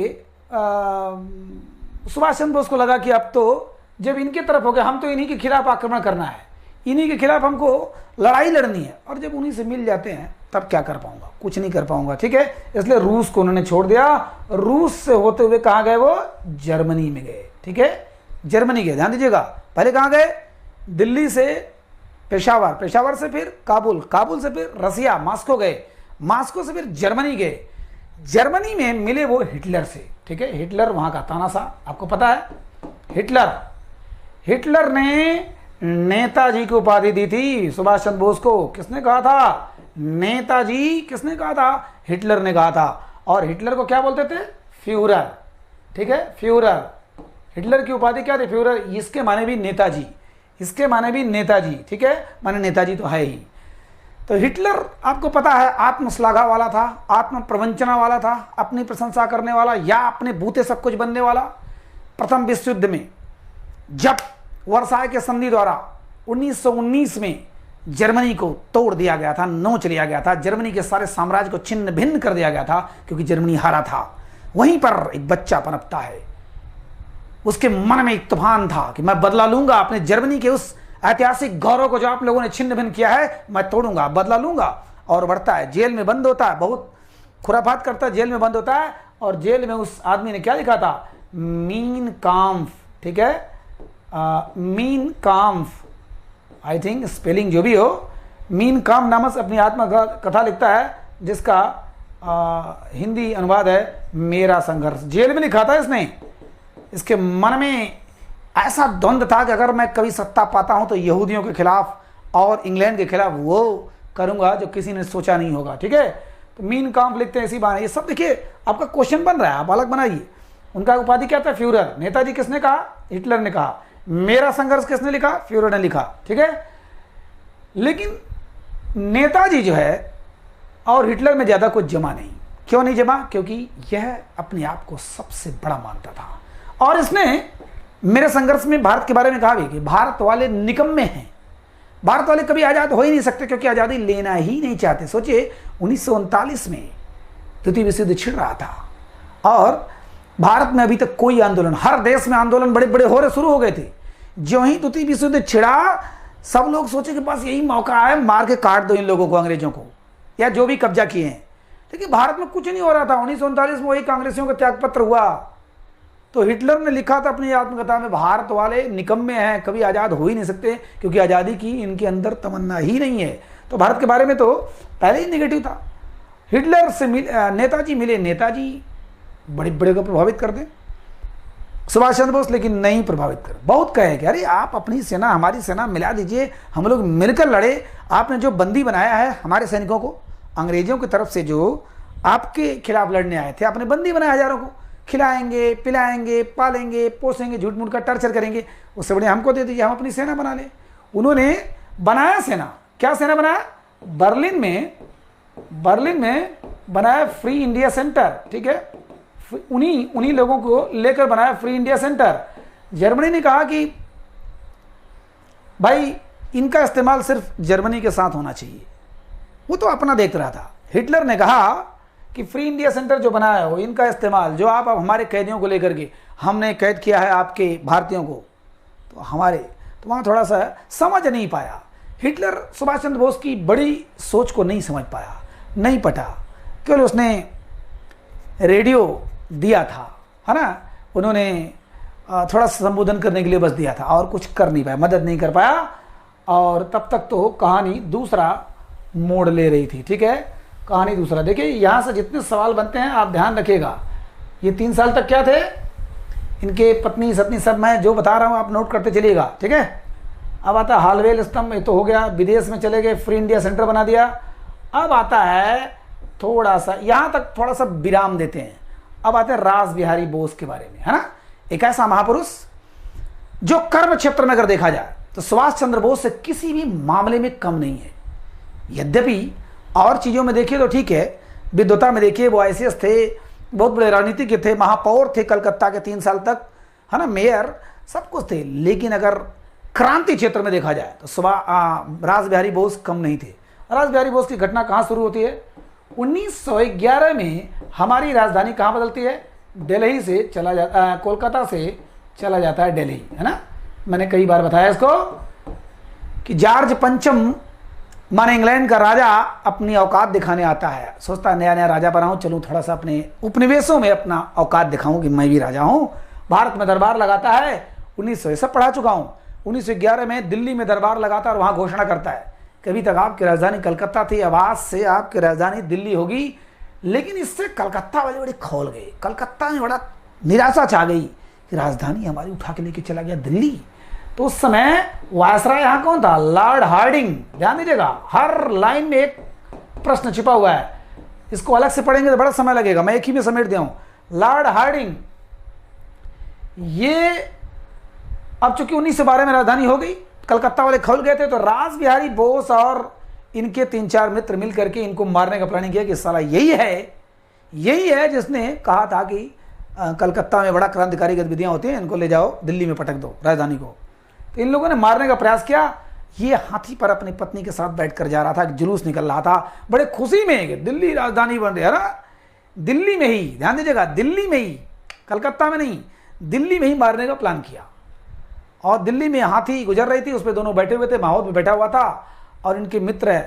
सुभाष चंद्र बोस को लगा कि अब तो जब इनके तरफ हो गया, हम तो इन्हीं के खिलाफ आक्रमण करना है, इन्हीं के खिलाफ हमको लड़ाई लड़नी है। और जब उन्हीं से मिल जाते हैं तब क्या कर पाऊंगा, कुछ नहीं कर पाऊंगा, ठीक है। इसलिए रूस को उन्होंने छोड़ दिया। रूस से होते हुए कहाँ गए, वो जर्मनी में गए, ठीक है, जर्मनी गए। ध्यान दीजिएगा, पहले कहाँ गए, दिल्ली से पेशावर, पेशावर से फिर काबुल, काबुल से फिर रसिया, मॉस्को गए, मॉस्को से फिर जर्मनी गए। जर्मनी में मिले वो हिटलर से, ठीक है। हिटलर वहां का तानाशाह, आपको पता है। हिटलर ने नेताजी की उपाधि दी थी सुभाष चंद्र बोस को। किसने कहा था, नेताजी, किसने कहा था, हिटलर ने कहा था। और हिटलर को क्या बोलते थे, फ्यूरर, ठीक है, फ्यूरर। हिटलर की उपाधि क्या थी, फ्यूरर। इसके माने भी नेताजी, इसके माने भी नेताजी, ठीक है, माने नेताजी तो है ही। तो हिटलर आपको पता है आत्मश्लाघा वाला था, आत्म प्रवंचना वाला था, अपनी प्रशंसा करने वाला या अपने बूते सब कुछ बनने वाला। प्रथम विश्व युद्ध में जब वर्साय के संधि द्वारा 1919 में जर्मनी को तोड़ दिया गया था, नोच लिया गया था, जर्मनी के सारे साम्राज्य को छिन्न भिन्न कर दिया गया था क्योंकि जर्मनी हारा था। वहीं पर एक बच्चा पनपता है, उसके मन में एक तूफान था कि मैं बदला लूंगा अपने जर्मनी के उस ऐतिहासिक गौरव को जो आप लोगों ने छिन्न भिन्न किया है, मैं तोड़ूंगा, बदला लूंगा। और बढ़ता है, जेल में बंद होता है, बहुत खुराफात करता है, जेल में बंद होता है। और जेल में उस आदमी ने क्या लिखा था? मीन काम्फ, ठीक है, मीन काम्फ, आई थिंक स्पेलिंग जो भी हो, मीन काम्फ नामक से अपनी आत्मकथा लिखता है, जिसका हिंदी अनुवाद है मेरा संघर्ष। जेल में लिखा था इसने। इसके मन में ऐसा द्वंद्व था कि अगर मैं कभी सत्ता पाता हूं तो यहूदियों के खिलाफ और इंग्लैंड के खिलाफ वो करूंगा जो किसी ने सोचा नहीं होगा, ठीक है। तो मीन काम्फ लिखते हैं, इसी बहाने ये सब देखिए आपका क्वेश्चन बन रहा है, आप अलग बनाइए। उनका उपाधि क्या था? फ्यूरर। नेताजी किसने कहा? हिटलर ने कहा। मेरा संघर्ष किसने लिखा? फ्यूरर ने लिखा, ठीक है। लेकिन नेताजी जो है और हिटलर में ज्यादा कुछ जमा नहीं। क्यों नहीं जमा? क्योंकि यह अपने आप को सबसे बड़ा मानता था। और इसने मेरे संघर्ष में भारत के बारे में कहा भी कि भारत वाले निकम्मे हैं, भारत वाले कभी आजाद हो ही नहीं सकते क्योंकि आजादी लेना ही नहीं चाहते। सोचिए 1939 में द्वितीय विश्व युद्ध छिड़ रहा था और भारत में अभी तक कोई आंदोलन, हर देश में आंदोलन बड़े बड़े हो रहे शुरू हो गए थे। जो ही द्वितीय विश्व युद्ध छिड़ा, सब लोग सोचे कि बस यही मौका है, मार के काट दो इन लोगों को, अंग्रेजों को, या जो भी कब्जा किए हैं। लेकिन भारत में कुछ नहीं हो रहा था। 1939 में वही कांग्रेसियों का त्यागपत्र हुआ। तो हिटलर ने लिखा था अपनी आत्मकथा में, भारत वाले निकम्मे हैं, कभी आज़ाद हो ही नहीं सकते क्योंकि आज़ादी की इनके अंदर तमन्ना ही नहीं है। तो भारत के बारे में तो पहले ही निगेटिव था। हिटलर से नेताजी मिले, नेताजी बड़े बड़े को प्रभावित कर दें, सुभाष चंद्र बोस लेकिन नहीं प्रभावित कर। बहुत कहे कि अरे आप अपनी सेना हमारी सेना मिला दीजिए, हम लोग मिलकर लड़े। आपने जो बंदी बनाया है हमारे सैनिकों को, अंग्रेजों की तरफ से जो आपके खिलाफ लड़ने आए थे, आपने बंदी बनाया हजारों को, खिलाएंगे, पिलाएंगे, पालेंगे, पोसेंगे, झूठ मूठ का टर्चर करेंगे, उससे बड़े हमको दे दीजिए, हम अपनी सेना बना लें। उन्होंने बनाया सेना। क्या सेना बनाया? बर्लिन में बनाया फ्री इंडिया सेंटर, ठीक है। उन्हीं लोगों को लेकर बनाया फ्री इंडिया सेंटर। जर्मनी ने कहा कि भाई इनका इस्तेमाल सिर्फ जर्मनी के साथ होना चाहिए, वो तो अपना देख रहा था। हिटलर ने कहा कि फ्री इंडिया सेंटर जो बनाया हो, इनका इस्तेमाल, जो आप हमारे कैदियों को लेकर के, हमने कैद किया है आपके भारतीयों को, तो हमारे, तो वहाँ थोड़ा सा समझ नहीं पाया। हिटलर सुभाष चंद्र बोस की बड़ी सोच को नहीं समझ पाया, नहीं पटा। केवल उसने रेडियो दिया था, है ना, उन्होंने थोड़ा संबोधन करने के लिए बस दिया था और कुछ कर नहीं पाया, मदद नहीं कर पाया। और तब तक तो कहानी दूसरा मोड़ ले रही थी, ठीक है। कहानी दूसरा, देखिए यहाँ से जितने सवाल बनते हैं आप ध्यान रखिएगा। ये 3 साल तक क्या थे इनके, पत्नी सत्नी सब, मैं जो बता रहा हूँ आप नोट करते चलिएगा, ठीक है। अब आता है हालवेल स्तंभ, ये तो हो गया, विदेश में चले गए, फ्री इंडिया सेंटर बना दिया। अब आता है थोड़ा सा, यहाँ तक थोड़ा सा विराम देते हैं। अब आते हैं रास बिहारी बोस के बारे में, है ना। एक ऐसा महापुरुष जो कर्म क्षेत्र में अगर देखा जाए तो सुभाष चंद्र बोस से किसी भी मामले में कम नहीं है। यद्यपि और चीज़ों में देखिए तो ठीक है, विद्वता में देखिए वो ICS थे, बहुत बड़े राजनीतिज्ञ थे, महापौर थे कलकत्ता के 3 साल तक, है ना, मेयर, सब कुछ थे। लेकिन अगर क्रांति क्षेत्र में देखा जाए तो रास बिहारी बोस कम नहीं थे। रास बिहारी बोस की घटना कहाँ शुरू होती है? 1911 में हमारी राजधानी कहाँ बदलती है? दिल्ली से चला जाता, कोलकाता से चला जाता है दिल्ली, है ना। मैंने कई बार बताया इसको कि जॉर्ज पंचम माने इंग्लैंड का राजा अपनी औकात दिखाने आता है, सोचता है नया नया राजा बना हूँ, चलूँ थोड़ा सा अपने उपनिवेशों में अपना औकात दिखाऊं कि मैं भी राजा हूँ। भारत में दरबार लगाता है, 1900 सब पढ़ा चुका हूँ। 1911 में दिल्ली में दरबार लगाता है और वहाँ घोषणा करता है कभी तक आपकी राजधानी कलकत्ता थी, अब आज से आपकी राजधानी दिल्ली होगी। लेकिन इससे कलकत्ता वाले बड़े खौल गए, कलकत्ता में बड़ा निराशा छा गई कि राजधानी हमारी उठा के लेके चला गया दिल्ली। तो उस समय वायसराय यहाँ कौन था? Lord Hardinge. ध्यान दीजिएगा, हर लाइन में एक प्रश्न छिपा हुआ है, इसको अलग से पढ़ेंगे तो बड़ा समय लगेगा, मैं एक ही में समेट दिया हूं। लॉर्ड हार्डिंग, ये अब चूंकि 1912 में राजधानी हो गई, कलकत्ता वाले खौल गए थे, तो रास बिहारी बोस और इनके 3-4 मित्र मिल करके इनको मारने का प्लानिंग किया कि साला यही है जिसने कहा था कि कलकत्ता में बड़ा क्रांतिकारी गतिविधियां होती हैं, इनको ले जाओ दिल्ली में पटक दो राजधानी को। तो इन लोगों ने मारने का प्रयास किया। ये हाथी पर अपनी पत्नी के साथ बैठकर जा रहा था, जुलूस निकल रहा था बड़े खुशी में कि दिल्ली राजधानी बन रही है ना, दिल्ली में ही, ध्यान दीजिएगा, दिल्ली में ही, कलकत्ता में नहीं, दिल्ली में ही मारने का प्लान किया। और दिल्ली में हाथी गुजर रही थी, उस पर दोनों बैठे हुए थे, माहौल में बैठा हुआ था और इनके मित्र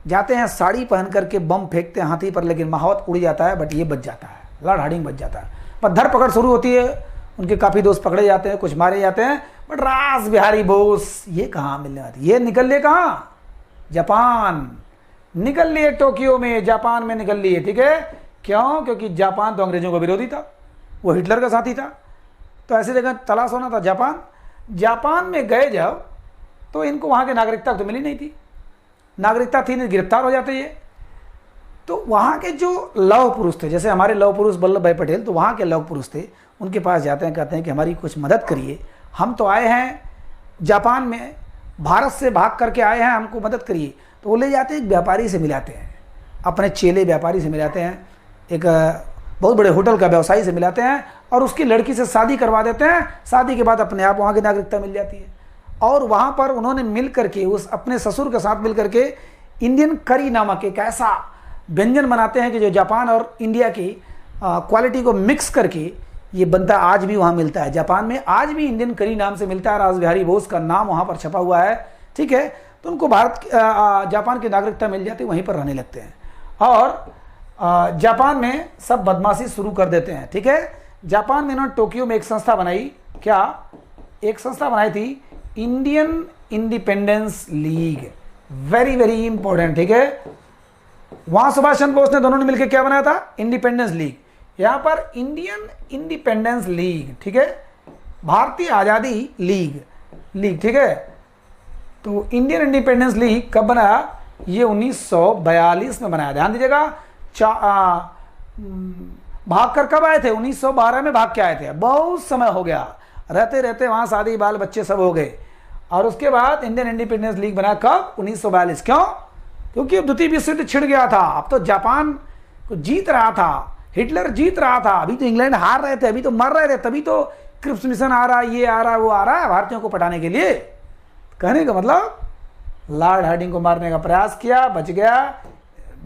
जाते हैं साड़ी पहन करके बम फेंकते हैं हाथी पर, लेकिन माहौल उड़ जाता है, बट ये बच जाता है, लॉर्ड हार्डिंग बच जाता है। पर धरपकड़ शुरू होती है, उनके काफ़ी दोस्त पकड़े जाते हैं, कुछ मारे जाते हैं, बट रास बिहारी बोस ये कहाँ मिलने वाली, ये निकल लिए कहाँ, जापान निकल लिए, टोक्यो में, जापान में निकल लिए। ठीक है, क्यों? क्योंकि जापान तो अंग्रेजों का विरोधी था, वो हिटलर का साथी था, तो ऐसी जगह तलाश होना था जापान। जापान में गए जब, तो इनको वहाँ की नागरिकता तो मिली नहीं थी, नागरिकता थी नहीं, गिरफ्तार हो जाते ये। तो वहाँ के जो लौह पुरुष थे, जैसे हमारे लौह पुरुष वल्लभ भाई पटेल, तो वहाँ के लौह पुरुष थे, उनके पास जाते हैं, कहते हैं कि हमारी कुछ मदद करिए, हम तो आए हैं जापान में, भारत से भाग करके आए हैं, हमको मदद करिए। तो वो ले जाते हैं, एक व्यापारी से मिलाते हैं, अपने चेले व्यापारी से मिलाते हैं, एक बहुत बड़े होटल का व्यवसायी से मिलाते हैं और उसकी लड़की से शादी करवा देते हैं। शादी के बाद अपने आप वहाँ की नागरिकता मिल जाती है। और वहाँ पर उन्होंने मिल करके, उस अपने ससुर के साथ मिल करके इंडियन करी नामक एक ऐसा व्यंजन बनाते हैं कि जो जापान और इंडिया की क्वालिटी को मिक्स करके ये बनता, आज भी वहाँ मिलता है। जापान में आज भी इंडियन करी नाम से मिलता है, रास बिहारी बोस का नाम वहाँ पर छपा हुआ है। ठीक है, तो उनको जापान की नागरिकता मिल जाती है, वहीं पर रहने लगते हैं और जापान में सब बदमाशी शुरू कर देते हैं। ठीक है, जापान में इन्होंने टोक्यो में एक संस्था बनाई, क्या एक संस्था बनाई थी, Indian independence league, very very important. ठीक है, वहां सुभाष चंद्र बोस ने दोनों ने मिलकर क्या बनाया था, इंडिपेंडेंस लीग। यहां पर इंडियन इंडिपेंडेंस लीग, ठीक है, भारतीय आजादी लीग। ठीक है, तो इंडियन इंडिपेंडेंस लीग कब बनाया, ये 1942 में बनाया। ध्यान दीजिएगा, भाग कर कब आए थे, 1912 में भाग के आए थे, बहुत समय हो गया, रहते रहते वहां शादी बाल बच्चे सब हो गए। और उसके बाद इंडियन इंडिपेंडेंस लीग बना कब, 1942। क्यों? क्योंकि अब द्वितीय विश्व युद्ध छिड़ गया था, अब तो जापान को जीत रहा था, हिटलर जीत रहा था, अभी तो इंग्लैंड हार रहे थे, अभी तो मर रहे थे, तभी तो क्रिप्स मिशन आ रहा है, ये आ रहा है, वो आ रहा है भारतीयों को पटाने के लिए। कहने का मतलब लॉर्ड हार्डिंग को मारने का प्रयास किया, बच गया,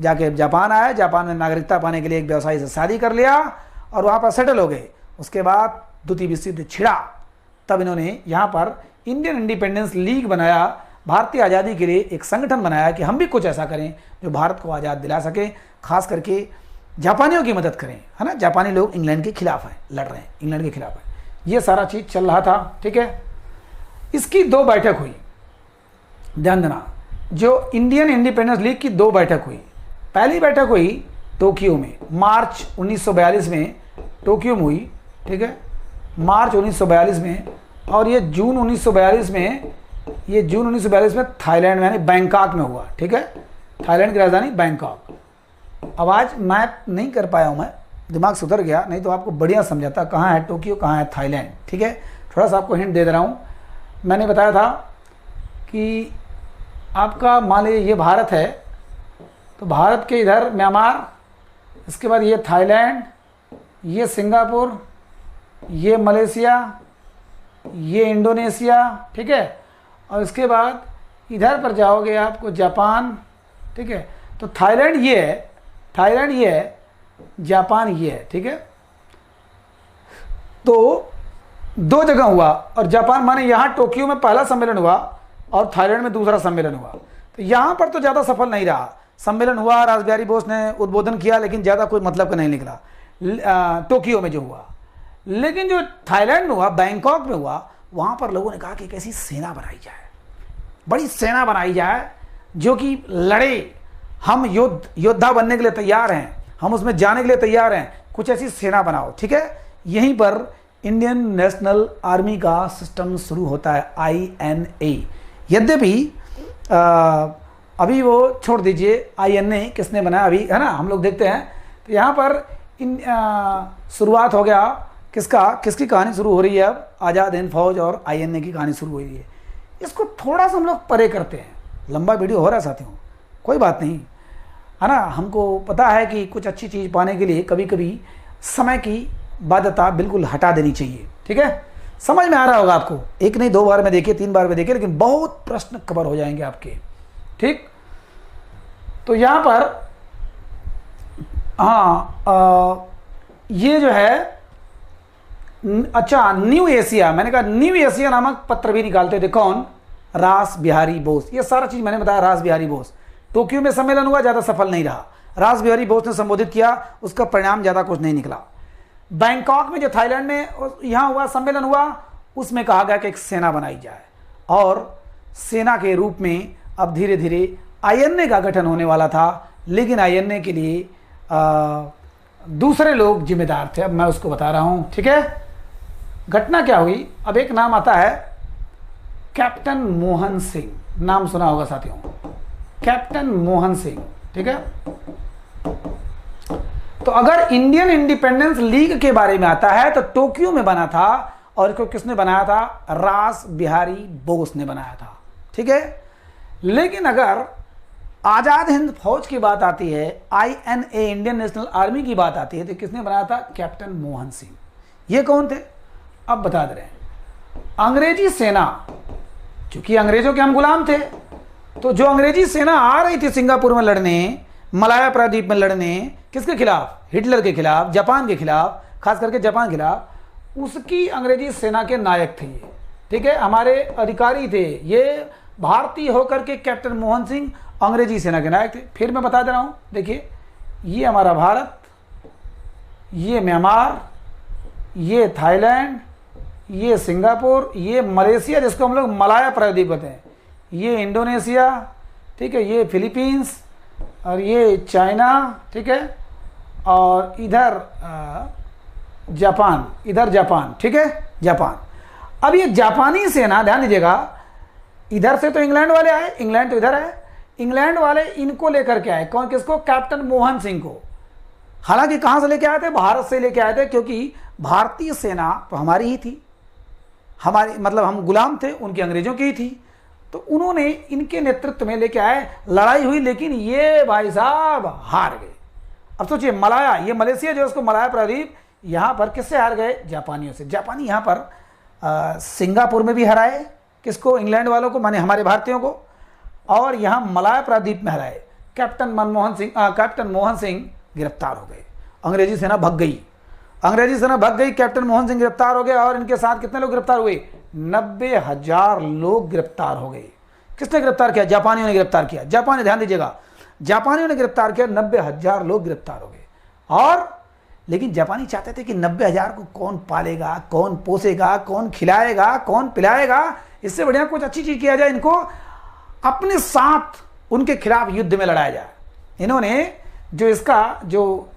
जाके जापान आया, जापान में नागरिकता पाने के लिए एक व्यवसायी से शादी कर लिया और वहाँ पर सेटल हो गए। उसके बाद द्वितीय विश्व युद्ध छिड़ा, तब इन्होंने यहाँ पर इंडियन इंडिपेंडेंस लीग बनाया, भारतीय आज़ादी के लिए एक संगठन बनाया कि हम भी कुछ ऐसा करें जो भारत को आज़ाद दिला सके, खास करके जापानियों की मदद करें, है ना। जापानी लोग इंग्लैंड के खिलाफ हैं, लड़ रहे हैं, इंग्लैंड के खिलाफ है, ये सारा चीज़ चल रहा था। ठीक है, इसकी 2 बैठक हुई, ध्यान देना, जो इंडियन इंडिपेंडेंस लीग की 2 बैठक हुई। पहली बैठक हुई टोक्यो में, मार्च 1942 में टोक्यो में हुई। ठीक है, मार्च 1942 में, और ये जून 1942 में थाईलैंड में यानी बैंकॉक में हुआ। ठीक है, थाईलैंड की राजधानी बैंकॉक। अब आज मैप नहीं कर पाया हूँ मैं, दिमाग से उतर गया, नहीं तो आपको बढ़िया समझाता कहाँ है टोक्यो, कहाँ है थाईलैंड। ठीक है, थोड़ा सा आपको हिंट दे दे रहा हूँ। मैंने बताया था कि आपका मान लीजिए ये भारत है, तो भारत के इधर म्यांमार, इसके बाद ये थाईलैंड, ये सिंगापुर, ये मलेशिया, ये इंडोनेशिया। ठीक है, और इसके बाद इधर पर जाओगे आपको जापान। ठीक है, तो थाईलैंड ये है, जापान ये है। ठीक है, तो 2 जगह हुआ, और जापान माने यहाँ टोक्यो में पहला सम्मेलन हुआ और थाईलैंड में दूसरा सम्मेलन हुआ। तो यहाँ पर तो ज़्यादा सफल नहीं रहा, सम्मेलन हुआ, रास बिहारी बोस ने उद्बोधन किया, लेकिन ज़्यादा कोई मतलब का नहीं निकला टोक्यो में जो हुआ। लेकिन जो थाईलैंड में हुआ, बैंकॉक में हुआ, वहाँ पर लोगों ने कहा कि कैसी सेना बनाई जाए, बड़ी सेना बनाई जाए जो कि लड़े, हम योद्धा बनने के लिए तैयार हैं, हम उसमें जाने के लिए तैयार हैं, कुछ ऐसी सेना बनाओ। ठीक है, यहीं पर इंडियन नेशनल आर्मी का सिस्टम शुरू होता है, INA। यद्यपि अभी वो छोड़ दीजिए, INA किसने बनाया अभी, है ना, हम लोग देखते हैं। तो यहाँ पर शुरुआत हो गया, किसकी कहानी शुरू हो रही है अब, आज़ाद हिंद फौज और INA की कहानी शुरू हो रही है। इसको थोड़ा सा हम लोग परे करते हैं, लंबा वीडियो हो रहा है साथियों, कोई बात नहीं, है ना। हमको पता है कि कुछ अच्छी चीज़ पाने के लिए कभी कभी समय की बाध्यता बिल्कुल हटा देनी चाहिए, ठीक है। समझ में आ रहा होगा आपको, एक नहीं 2 बार में देखिए, 3 बार में देखिए, लेकिन बहुत प्रश्न कवर हो जाएंगे आपके, ठीक। तो यहाँ पर हाँ, ये जो है अच्छा, न्यू एशिया, मैंने कहा न्यू एशिया नामक पत्र भी निकालते थे, कौन? रास बिहारी बोस। ये सारा चीज मैंने बताया, रास बिहारी बोस। टोक्यो में सम्मेलन हुआ, ज्यादा सफल नहीं रहा, रास बिहारी बोस ने संबोधित किया, उसका परिणाम ज्यादा कुछ नहीं निकला। बैंकॉक में जो थाईलैंड में यहाँ हुआ सम्मेलन हुआ, उसमें कहा गया कि एक सेना बनाई जाए, और सेना के रूप में अब धीरे धीरे आईएनए का गठन होने वाला था, लेकिन आईएनए के लिए दूसरे लोग जिम्मेदार थे। अब मैं उसको बता रहा हूँ, ठीक है। घटना क्या हुई, अब एक नाम आता है कैप्टन मोहन सिंह, नाम सुना होगा साथियों, कैप्टन मोहन सिंह, ठीक है। तो अगर इंडियन इंडिपेंडेंस लीग के बारे में आता है तो टोक्यो में बना था, और इसको किसने बनाया था? रास बिहारी बोस ने बनाया था, ठीक है। लेकिन अगर आजाद हिंद फौज की बात आती है, आईएनए इंडियन नेशनल आर्मी की बात आती है, तो किसने बनाया था? कैप्टन मोहन सिंह। ये कौन थे? अब बता दे रहे हैं। अंग्रेजी सेना, क्योंकि अंग्रेजों के हम गुलाम थे, तो जो अंग्रेजी सेना आ रही थी सिंगापुर में लड़ने, मलाया प्रायद्वीप में लड़ने, किसके खिलाफ? हिटलर के खिलाफ, जापान के खिलाफ, खास करके जापान के खिलाफ, उसकी अंग्रेजी सेना के नायक थे ये, ठीक है, हमारे अधिकारी थे ये। भारतीय होकर के कैप्टन मोहन सिंह अंग्रेजी सेना के नायक थे। फिर मैं बता दे रहा हूं, देखिए, ये हमारा भारत, ये म्यांमार, ये थाईलैंड, ये सिंगापुर, ये मलेशिया जिसको हम लोग मलाया प्रायद्वीप कहते हैं, ये इंडोनेशिया, ठीक है, ये फिलीपींस, और ये चाइना, ठीक है, और इधर जापान, इधर जापान, ठीक है, जापान। अब ये जापानी सेना, ध्यान दीजिएगा, इधर से तो इंग्लैंड वाले आए, इंग्लैंड तो इधर है, इंग्लैंड वाले इनको लेकर के आए, कौन? किसको? कैप्टन मोहन सिंह को। हालांकि कहां से लेके आए थे? भारत से लेके आए थे, क्योंकि भारतीय सेना तो हमारी ही थी, हमारी मतलब हम गुलाम थे, उनकी अंग्रेजों की ही थी। तो उन्होंने इनके नेतृत्व में लेके आए, लड़ाई हुई, लेकिन ये भाई साहब हार गए। अब सोचिए, मलाया, ये मलेशिया जो उसको मलाया प्रायद्वीप, यहां पर किससे हार गए? जापानियों से। जापानी यहां पर सिंगापुर में भी हराए, किसको? इंग्लैंड वालों को, माने हमारे भारतीयों को, और यहां मलाया प्रायद्वीप में हराए। कैप्टन मोहन सिंह गिरफ्तार हो गए, अंग्रेजी सेना भग गई, अंग्रेजी सेना भग गई, कैप्टन मोहन सिंह गिरफ्तार हो गए, और इनके साथ कितने लोग गिरफ्तार हुए? 90,000 लोग गिरफ्तार हो गए। किसने गिरफ्तार किया? जापानियों ने गिरफ्तार किया। जापानी, ध्यान दीजिएगा, जापानियों ने गिरफ्तार किया, 90,000 लोग गिरफ्तार हो गए। और लेकिन जापानी चाहते थे कि 90,000 को कौन पालेगा, कौन पोसेगा, कौन खिलाएगा, कौन पिलाएगा, इससे बढ़िया कुछ अच्छी चीज किया जाए, इनको अपने साथ उनके खिलाफ युद्ध में लड़ाया जाए। इन्होंने जो इसका जो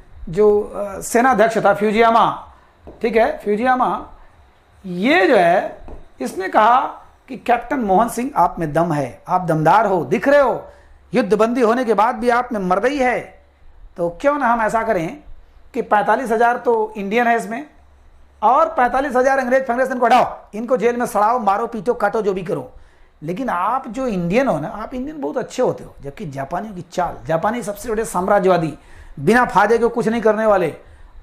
सेनाध्यक्ष था फ्यूजियामा, ठीक है, फ्यूजियामा, ये जो है, इसने कहा कि कैप्टन मोहन सिंह, आप में दम है, आप दमदार हो, दिख रहे हो, युद्धबंदी होने के बाद भी आप में मर्दई है, तो क्यों ना हम ऐसा करें कि 45,000 तो इंडियन है इसमें, और 45,000 अंग्रेज फंग्रेज इनको हटाओ, इनको जेल में सड़ाओ, मारो, पीटो, काटो, जो भी करो, लेकिन आप जो इंडियन हो ना, आप इंडियन बहुत अच्छे होते हो। जबकि जापानियों की चाल, जापानी सबसे बड़े साम्राज्यवादी, बिना फायदे के कुछ नहीं करने वाले।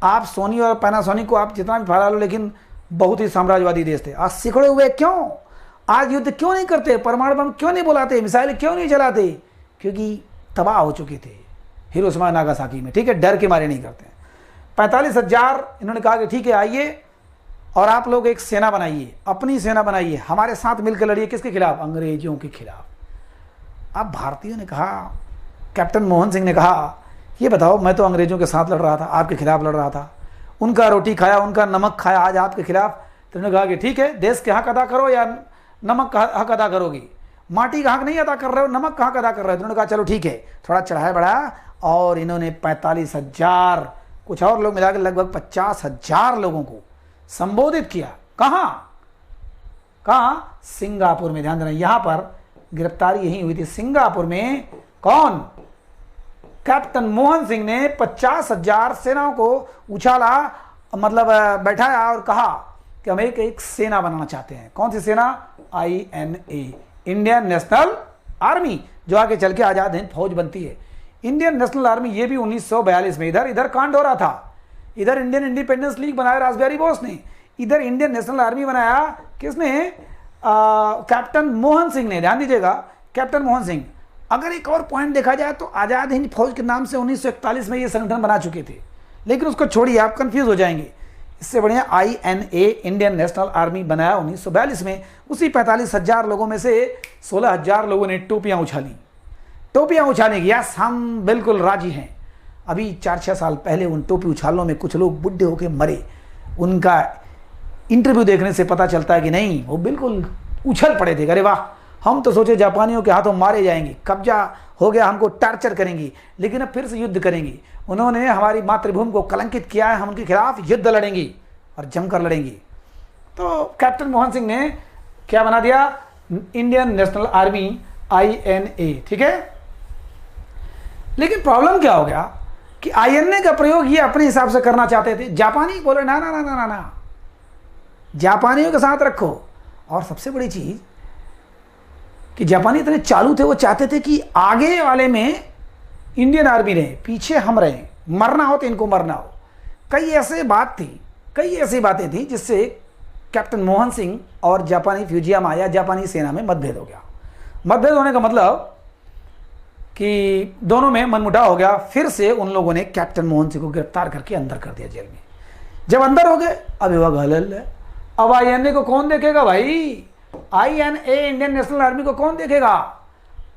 आप सोनी और पैनासोनिक को आप जितना भी फायदा लो, लेकिन बहुत ही साम्राज्यवादी देश थे। आज सिकुड़े हुए क्यों? आज युद्ध क्यों नहीं करते? परमाणु बम क्यों नहीं बुलाते? मिसाइल क्यों नहीं चलाते? क्योंकि तबाह हो चुके थे हिरोशिमा नागासाकी में, ठीक है, डर के मारे नहीं करते। 45,000 इन्होंने कहा कि ठीक है, आइए और आप लोग एक सेना बनाइए, अपनी सेना बनाइए, हमारे साथ मिलकर लड़िए। किसके खिलाफ? अंग्रेजों के खिलाफ। अब भारतीयों ने कहा, कैप्टन मोहन सिंह ने कहा, ये बताओ, मैं तो अंग्रेजों के साथ लड़ रहा था, आपके खिलाफ लड़ रहा था, उनका रोटी खाया, उनका नमक खाया, आज आपके खिलाफ। तो उन्होंने कहा कि ठीक है, देश के हक अदा करो या नमक का हक अदा करोगी? माटी का हक नहीं अदा कर रहे हो, नमक का हक अदा कर रहे हो। तो उन्होंने कहा चलो ठीक है, थोड़ा चढ़ाया बढ़ाया, और इन्होंने 45,000, कुछ और लोग मिलाकर लगभग 50,000 लोगों को संबोधित किया। कहाँ? सिंगापुर में। ध्यान देना, यहां पर गिरफ्तारी यही हुई थी, सिंगापुर में। कौन? कैप्टन मोहन सिंह ने 50,000 सेनाओं को उछाला, मतलब बैठाया, और कहा कि हम एक सेना बनाना चाहते हैं। कौन सी सेना? INA, Indian national army. जो आगे चल के आज़ाद हिंद फौज बनती है। इंडियन नेशनल आर्मी ये भी 1942 में इधर कांड हो रहा था। इधर इंडियन इंडिपेंडेंस लीग बनाया रासबिहारी बोस ने, इधर इंडियन नेशनल आर्मी बनाया किसने, कैप्टन मोहन सिंह ने। ध्यान दीजिएगा, कैप्टन मोहन सिंह। अगर एक और पॉइंट देखा जाए तो आज़ाद हिंद फौज के नाम से 1941 में ये संगठन बना चुके थे, लेकिन उसको छोड़िए, आप कंफ्यूज हो जाएंगे। इससे बढ़िया INA इंडियन नेशनल आर्मी बनाया 1942 में। उसी 45,000 लोगों में से 16,000 लोगों ने टोपियां उछाली। टोपियां उछालने की, यस हम बिल्कुल राजी हैं। अभी 4-6 साल पहले उन टोपी उछालों में कुछ लोग बुढ़े होकर मरे। उनका इंटरव्यू देखने से पता चलता है कि नहीं, वो बिल्कुल उछल पड़े थे। अरे वाह, हम तो सोचे जापानियों के हाथों मारे जाएंगे, कब्जा हो गया, हमको टॉर्चर करेंगी, लेकिन अब फिर से युद्ध करेंगी। उन्होंने हमारी मातृभूमि को कलंकित किया है, हम उनके खिलाफ युद्ध लड़ेंगी और जमकर लड़ेंगी। तो कैप्टन मोहन सिंह ने क्या बना दिया, इंडियन नेशनल आर्मी INA। ठीक है, लेकिन प्रॉब्लम क्या हो गया कि INA का प्रयोग ये अपने हिसाब से करना चाहते थे। जापानी बोले ना ना ना ना ना ना, जापानियों के साथ रखो। और सबसे बड़ी चीज कि जापानी इतने चालू थे, वो चाहते थे कि आगे वाले में इंडियन आर्मी रहे, पीछे हम रहे, मरना हो तो इनको मरना हो। कई ऐसी बातें थी जिससे कैप्टन मोहन सिंह और जापानी फ्यूजियामा या जापानी सेना में मतभेद हो गया। मतभेद होने का मतलब कि दोनों में मनमुटाव हो गया। फिर से उन लोगों ने कैप्टन मोहन सिंह को गिरफ्तार करके अंदर कर दिया जेल में। जब अंदर हो गए, अब वह हलल है। अब INA को कौन देखेगा भाई, INA इंडियन नेशनल आर्मी को कौन देखेगा।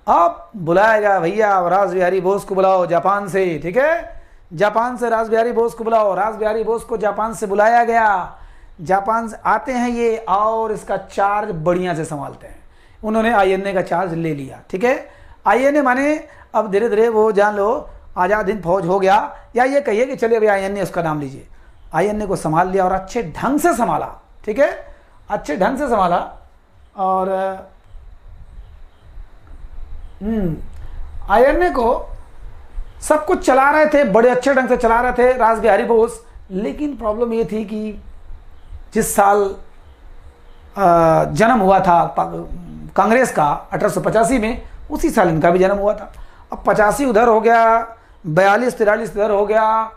अब बुलाया गया भैया, रासबिहारी बोस को बुलाओ जापान से। ठीक है, जापान से रासबिहारी बोस को बुलाओ। रासबिहारी बोस को जापान से बुलाया गया। जापान से आते हैं ये और इसका चार्ज बढ़िया से संभालते हैं। उन्होंने INA का चार्ज ले लिया। ठीक है, INA माने अब धीरे धीरे वो जान लो आज़ाद हिंद फौज हो गया, या ये कहिए कि चलिए अभी INA उसका नाम लीजिए। INA को संभाल लिया और अच्छे ढंग से संभाला। ठीक है, अच्छे ढंग से संभाला। और INA को सब कुछ चला रहे थे, बड़े अच्छे ढंग से चला रहे थे रासबिहारी बोस। लेकिन प्रॉब्लम ये थी कि जिस साल जन्म हुआ था कांग्रेस का 1885 में, उसी साल इनका भी जन्म हुआ था। अब 85 उधर हो गया, 42-43 इधर हो गया,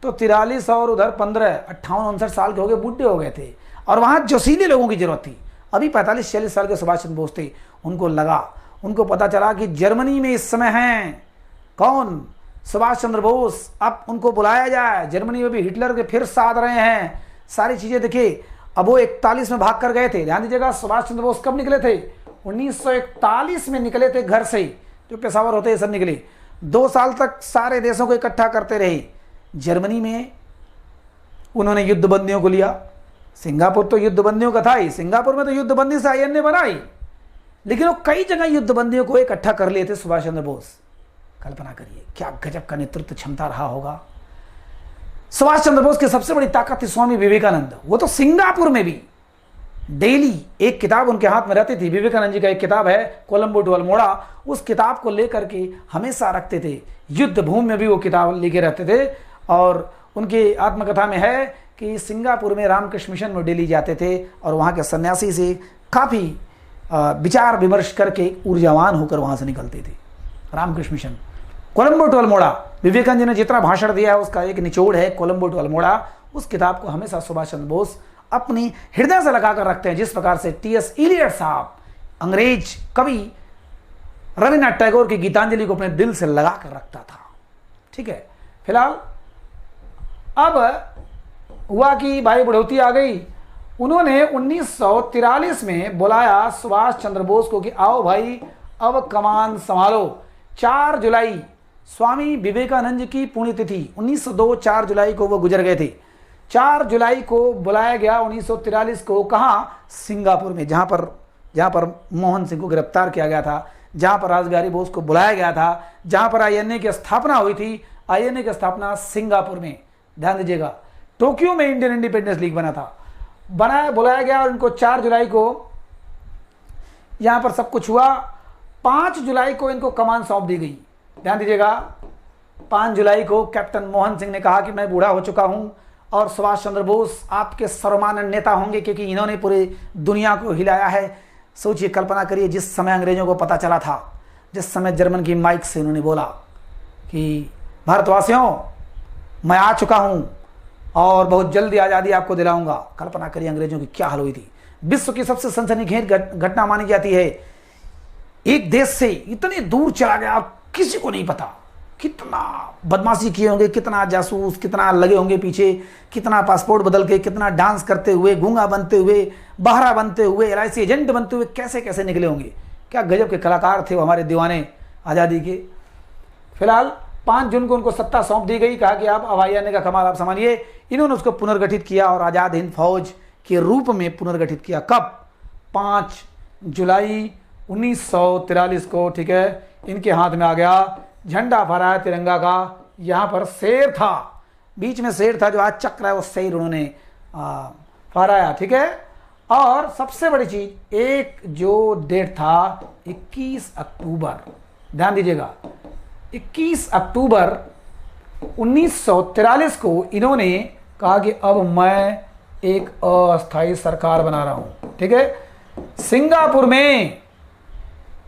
तो 43 और उधर 15, 58-59 साल के हो गए, बूढ़े हो गए थे। और वहाँ जोशीले लोगों की जरूरत थी। अभी 45-46 साल के सुभाष चंद्र बोस थे। उनको पता चला कि जर्मनी में इस समय हैं कौन, सुभाष चंद्र बोस। अब उनको बुलाया जाए। जर्मनी में भी हिटलर के फिर साथ रहे हैं, सारी चीजें देखिए। अब वो 41 में भाग कर गए थे। ध्यान दीजिएगा, सुभाष चंद्र बोस कब निकले थे, 1941 में निकले थे घर से। जो पेशावर होते हैं सब निकले। 2 साल तक सारे देशों को इकट्ठा करते रहे। जर्मनी में उन्होंने युद्धबंदियों को लिया। सिंगापुर तो युद्धबंदियों का था ही, सिंगापुर में तो युद्धबंदी से INA बनाई, लेकिन वो कई जगह युद्धबंदियों को इकट्ठा कर लिए थे सुभाष चंद्र बोस। कल्पना करिए क्या गजब का नेतृत्व क्षमता रहा होगा। सुभाष चंद्र बोस की सबसे बड़ी ताकत थी स्वामी विवेकानंद। वो तो सिंगापुर में भी डेली एक किताब उनके हाथ में रहती थी। विवेकानंद जी का एक किताब है कोलंबो टू अल्मोड़ा, उस किताब को लेकर के हमेशा रखते थे। युद्ध भूमि में भी वो किताब लेके रहते थे। और उनकी आत्मकथा में है कि सिंगापुर में रामकृष्ण मिशन में डेली जाते थे और वहाँ के सन्यासी से काफ़ी विचार विमर्श करके ऊर्जावान होकर वहाँ से निकलते थे। रामकृष्ण मिशन, कोलंबो टू अल्मोड़ा, विवेकानंद जी ने जितना भाषण दिया है उसका एक निचोड़ है कोलंबो टू अल्मोड़ा। उस किताब को हमेशा सुभाष चंद्र बोस अपनी हृदय से लगा कर रखते हैं, जिस प्रकार से T.S. इलियट साहब अंग्रेज कवि रविन्द्रनाथ टैगोर की गीतांजलि को अपने दिल से लगा कर रखता था। ठीक है, फिलहाल अब हुआ कि भाई बुढ़ौती आ गई। उन्होंने 1943 में बुलाया सुभाष चंद्र बोस को कि आओ भाई अब कमान संभालो। 4 जुलाई स्वामी विवेकानंद जी की पुण्यतिथि 1902, 4 जुलाई को वो गुजर गए थे। 4 जुलाई को बुलाया गया 1943 को। कहाँ, सिंगापुर में, जहाँ पर मोहन सिंह को गिरफ्तार किया गया था, जहाँ पर रासबिहारी बोस को बुलाया गया था, जहाँ पर INA की स्थापना हुई थी। INA की स्थापना सिंगापुर में, ध्यान दीजिएगा। टोक्यो में इंडियन इंडिपेंडेंस लीग बना था, बुलाया गया और उनको 4 जुलाई को यहाँ पर सब कुछ हुआ। 5 जुलाई को इनको कमान सौंप दी गई। ध्यान दीजिएगा, 5 जुलाई को कैप्टन मोहन सिंह ने कहा कि मैं बूढ़ा हो चुका हूं और सुभाष चंद्र बोस आपके सर्वमान्य नेता होंगे, क्योंकि इन्होंने पूरी दुनिया को हिलाया है। सोचिए, कल्पना करिए, जिस समय अंग्रेजों को पता चला था जिस समय जर्मन की माइक से उन्होंने बोला कि भारतवासियों, मैं आ चुका हूं और बहुत जल्दी आज़ादी आपको दिलाऊंगा। कल्पना करिए अंग्रेजों की क्या हाल हुई थी। विश्व की सबसे सनसनीखेज घटना मानी जाती है। एक देश से इतने दूर चला गया, किसी को नहीं पता कितना बदमाशी किए होंगे, कितना जासूस, कितना लगे होंगे पीछे, कितना पासपोर्ट बदल के, कितना डांस करते हुए, गूंगा बनते हुए, बहरा बनते हुए, LIC एजेंट बनते हुए कैसे कैसे निकले होंगे। क्या गजब के कलाकार थे वो हमारे दीवाने आज़ादी के। फिलहाल 5 जून को उनको सत्ता सौंप दी गई। कहा कि आप हवाई अड्डे का कमाल आप संभालिए। इन्होंने उसको पुनर्गठित किया और आज़ाद हिंद फौज के रूप में पुनर्गठित किया। कब? 5 जुलाई 1943 को। ठीक है, इनके हाथ में आ गया झंडा फहराया तिरंगा का। यहाँ पर शेर था, बीच में शेर था, जो आज चक्र है वो शेर उन्होंने फहराया। ठीक है, और सबसे बड़ी चीज, एक जो डेट था 21 अक्टूबर, ध्यान दीजिएगा, 21 अक्टूबर 1943 को इन्होंने कहा कि अब मैं एक अस्थायी सरकार बना रहा हूं। ठीक है, सिंगापुर में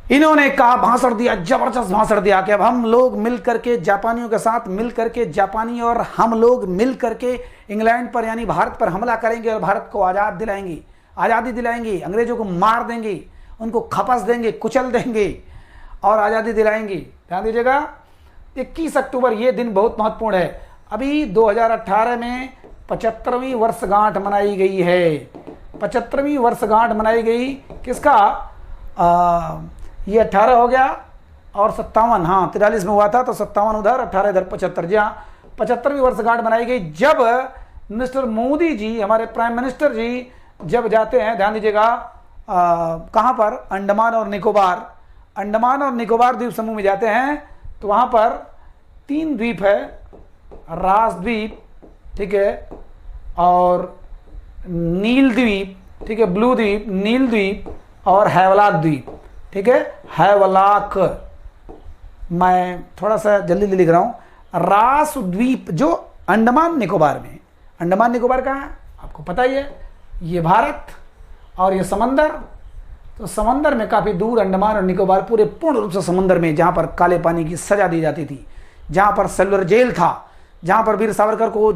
इन्होंने कहा, भाषण दिया, जबरदस्त भाषण दिया कि अब हम लोग मिल करके जापानियों के साथ मिल करके, जापानी और हम लोग मिल करके इंग्लैंड पर यानी भारत पर हमला करेंगे और भारत को आज़ाद दिलाएंगे, आज़ादी दिलाएंगे, अंग्रेजों को मार देंगे, उनको खपस देंगे, कुचल देंगे और आज़ादी दिलाएंगे। ध्यान दीजिएगा, 21 अक्टूबर ये दिन बहुत महत्वपूर्ण है। अभी 2018 में 75वीं वर्षगांठ मनाई गई है। 75वीं वर्षगांठ मनाई गई किसका? ये 18 हो गया और 57, हाँ 43 में हुआ था तो 57 उधर, 18 इधर, 75। जी हाँ, 75वीं वर्षगांठ मनाई गई जब मिस्टर मोदी जी, हमारे प्राइम मिनिस्टर जी जब जाते हैं, ध्यान दीजिएगा, कहाँ पर? अंडमान और निकोबार, अंडमान और निकोबार द्वीप समूह में जाते हैं तो वहाँ पर 3 द्वीप है, रास द्वीप, ठीक है, और नील द्वीप, ठीक है, ब्लू द्वीप, नील द्वीप और हैवलाक द्वीप। ठीक है, हैवलाक, मैं थोड़ा सा जल्दी लिख रहा हूं। रास द्वीप जो अंडमान निकोबार में, अंडमान निकोबार कहाँ है आपको पता ही है, ये भारत, और ये समंदर, तो समंदर में काफ़ी दूर अंडमान और निकोबार पूरे पूर्ण रूप से समंदर में, जहाँ पर काले पानी की सजा दी जाती थी, जहाँ पर सेलुलर जेल था, जहाँ पर वीर सावरकर को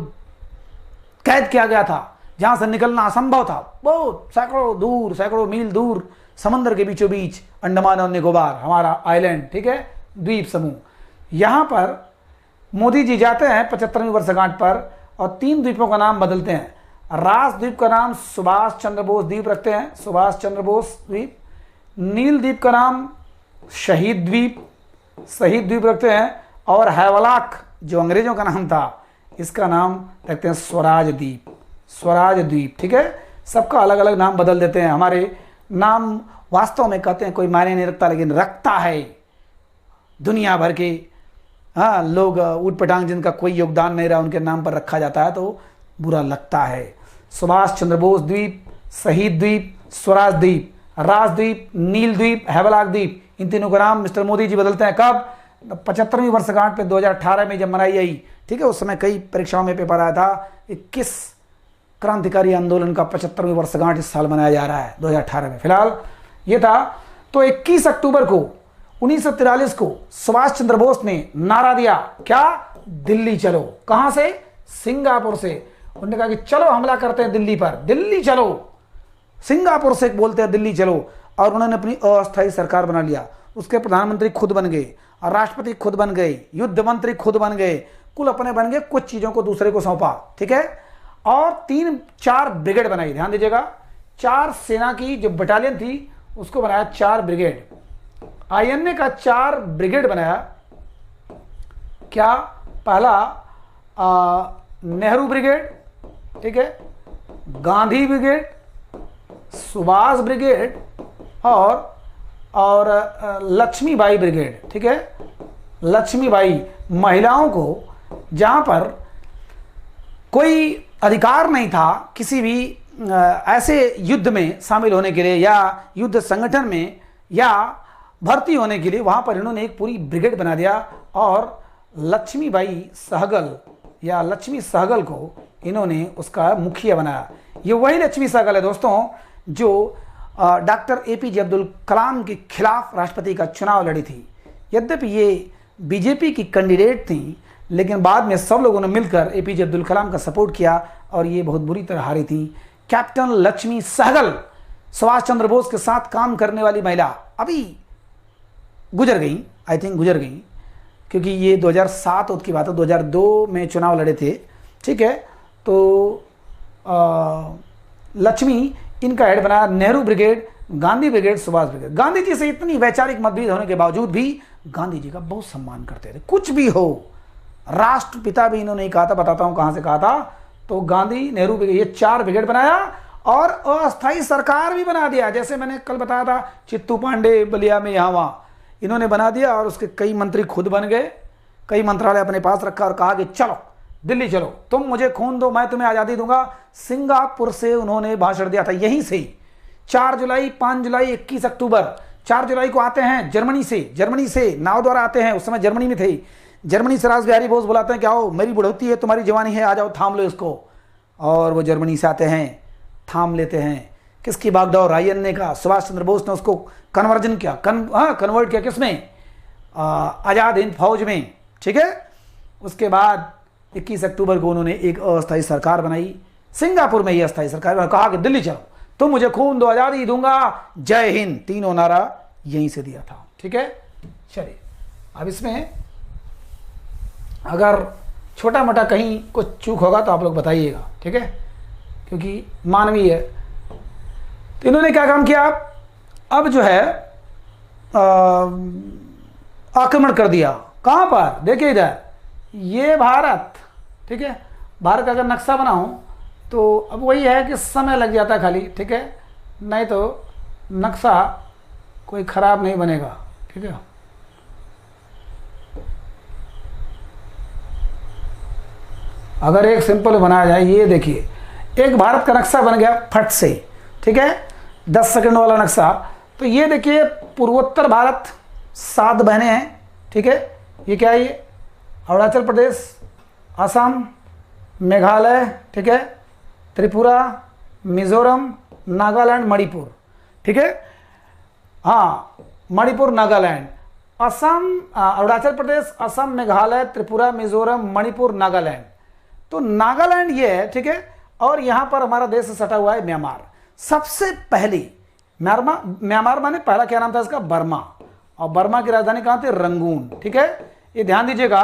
कैद किया गया था, जहाँ से निकलना असंभव था, बहुत सैकड़ों दूर, सैकड़ों मील दूर समंदर के बीचों बीच अंडमान और निकोबार हमारा आइलैंड, ठीक है, द्वीप समूह। यहाँ पर मोदी जी जाते हैं 75वीं वर्षगांठ पर और 3 द्वीपों का नाम बदलते हैं। रास द्वीप का नाम सुभाष चंद्र बोस द्वीप रखते हैं, सुभाष चंद्र बोस द्वीप। नील द्वीप का नाम शहीद द्वीप, शहीद द्वीप रखते हैं। और हैवलाक जो अंग्रेजों का नाम था, इसका नाम रखते हैं स्वराज द्वीप, स्वराज द्वीप। ठीक है, सबका अलग अलग नाम बदल देते हैं। हमारे नाम वास्तव में कहते हैं कोई मायने नहीं रखता, लेकिन रखता है दुनिया भर के। हाँ, लोग ऊट पटांग जिनका कोई योगदान नहीं रहा उनके नाम पर रखा जाता है तो बुरा लगता है। सुभाष चंद्र बोस द्वीप, शहीद द्वीप, स्वराज द्वीप, राज द्वीप, नील द्वीप, हैवलाक द्वीप, इन तीनों का नाम मिस्टर मोदी जी बदलते हैं। कब? 75वीं वर्षगांठ पे 2018 में जब मनाई गई। ठीक है, उस समय कई परीक्षाओं में पेपर आया था कि किस क्रांतिकारी आंदोलन का 75वीं वर्षगांठ इस साल मनाया जा रहा है 2018 में। फिलहाल ये था। तो 21 अक्टूबर को 1943 को सुभाष चंद्र बोस ने नारा दिया, क्या? दिल्ली चलो। कहां से? सिंगापुर से। उन्होंने कहा कि चलो हमला करते हैं दिल्ली पर, दिल्ली चलो। सिंगापुर से बोलते हैं दिल्ली चलो। और उन्होंने अपनी अस्थायी सरकार बना लिया। उसके प्रधानमंत्री खुद बन गए, राष्ट्रपति खुद बन गए, युद्ध मंत्री खुद बन गए, कुल अपने बन गए, कुछ चीजों को दूसरे को सौंपा। ठीक है, और 3-4 ब्रिगेड बनाई। ध्यान दीजिएगा, 4 सेना की जो बटालियन थी उसको बनाया 4 ब्रिगेड। INA का 4 ब्रिगेड बनाया। क्या? पहला नेहरू ब्रिगेड, ठीक है, गांधी ब्रिगेड, सुभाष ब्रिगेड और लक्ष्मीबाई ब्रिगेड। ठीक है, लक्ष्मीबाई, महिलाओं को जहां पर कोई अधिकार नहीं था किसी भी ऐसे युद्ध में शामिल होने के लिए या युद्ध संगठन में या भर्ती होने के लिए, वहां पर इन्होंने एक पूरी ब्रिगेड बना दिया और लक्ष्मीबाई सहगल या लक्ष्मी सहगल को इन्होंने उसका मुखिया बनाया। ये वही लक्ष्मी सहगल है दोस्तों जो डॉक्टर APJ अब्दुल कलाम के खिलाफ राष्ट्रपति का चुनाव लड़ी थी। यद्यपि ये बीजेपी की कैंडिडेट थी, लेकिन बाद में सब लोगों ने मिलकर एपीजे अब्दुल कलाम का सपोर्ट किया और ये बहुत बुरी तरह हारी थी। कैप्टन लक्ष्मी सहगल, सुभाष चंद्र बोस के साथ काम करने वाली महिला, अभी गुजर गई, आई थिंक गुजर गई, क्योंकि ये 2007 की बात है, 2002 में चुनाव लड़े थे, ठीक है। तो लक्ष्मी इनका हेड बना। Nehru brigade, Gandhi brigade, Subhash brigade. Gandhi ji से इतनी वैचारिक मतभेद होने के बावजूद भी गांधी जी का बहुत सम्मान करते थे, कुछ भी हो। राष्ट्रपिता भी इन्होंने कहा था, बताता हूं कहां से कहा था। तो गांधी, नेहरू ब्रिगेड, ये 4 ब्रिगेड बनाया और अस्थायी सरकार भी बना दिया। जैसे मैंने कल बताया था, चित्तू पांडे बलिया में यहाँ वहां इन्होंने बना दिया और उसके कई मंत्री खुद बन गए, कई मंत्रालय अपने पास रखा और कहा कि चलो दिल्ली चलो, तुम मुझे खून दो, मैं तुम्हें आज़ादी दूंगा। सिंगापुर से उन्होंने भाषण दिया था, यहीं से 4 जुलाई, 5 जुलाई, 21 अक्टूबर। 4 जुलाई को आते हैं जर्मनी से नाव द्वारा आते हैं, उस समय जर्मनी में थे। जर्मनी से रास बिहारी बोस बुलाते हैं कि आओ, मेरी बुढ़ौती है, तुम्हारी जवानी है, आ जाओ थाम लो इसको। और वो जर्मनी से आते हैं, थाम लेते हैं। किसकी बागडोर? रायन ने कहा, सुभाष चंद्र बोस ने उसको कन्वर्जन किया, कन्वर्ट किया किसमें? आज़ाद हिंद फौज में, ठीक है। उसके बाद 21 अक्टूबर को उन्होंने एक अस्थायी सरकार बनाई, सिंगापुर में ही अस्थायी सरकार, कहा कि दिल्ली चलो, तुम मुझे खून दो, आज़ादी दूंगा, जय हिंद, तीनों नारा यहीं से दिया था, ठीक है। चलिए, अब इसमें अगर छोटा मोटा कहीं कुछ चूक होगा तो आप लोग बताइएगा, ठीक है, क्योंकि मानवीय है। तो इन्होंने क्या काम किया, अब जो है आक्रमण कर दिया। कहां पर? देखिए इधर, ये भारत, ठीक है। भारत का अगर नक्शा बनाऊं तो अब वही है कि समय लग जाता खाली, ठीक है, नहीं तो नक्शा कोई खराब नहीं बनेगा, ठीक है। अगर एक सिंपल बनाया जाए, ये देखिए, एक भारत का नक्शा बन गया फट से, ठीक है, 10 सेकंड वाला नक्शा। तो ये देखिए, पूर्वोत्तर भारत 7 बहनें हैं, ठीक है। ये क्या है? ये अरुणाचल प्रदेश, असम, मेघालय, ठीक है, त्रिपुरा, मिजोरम, नागालैंड, मणिपुर, ठीक है। हाँ, मणिपुर, नागालैंड, असम, अरुणाचल प्रदेश, असम, मेघालय, त्रिपुरा, मिजोरम, मणिपुर, नागालैंड। तो नागालैंड ये है, ठीक है। और यहां पर हमारा देश सटा हुआ है म्यांमार। सबसे पहले म्यांमार माने पहला क्या नाम था इसका? बर्मा। और बर्मा की राजधानी कहां थी? रंगून, ठीक है। ये ध्यान दीजिएगा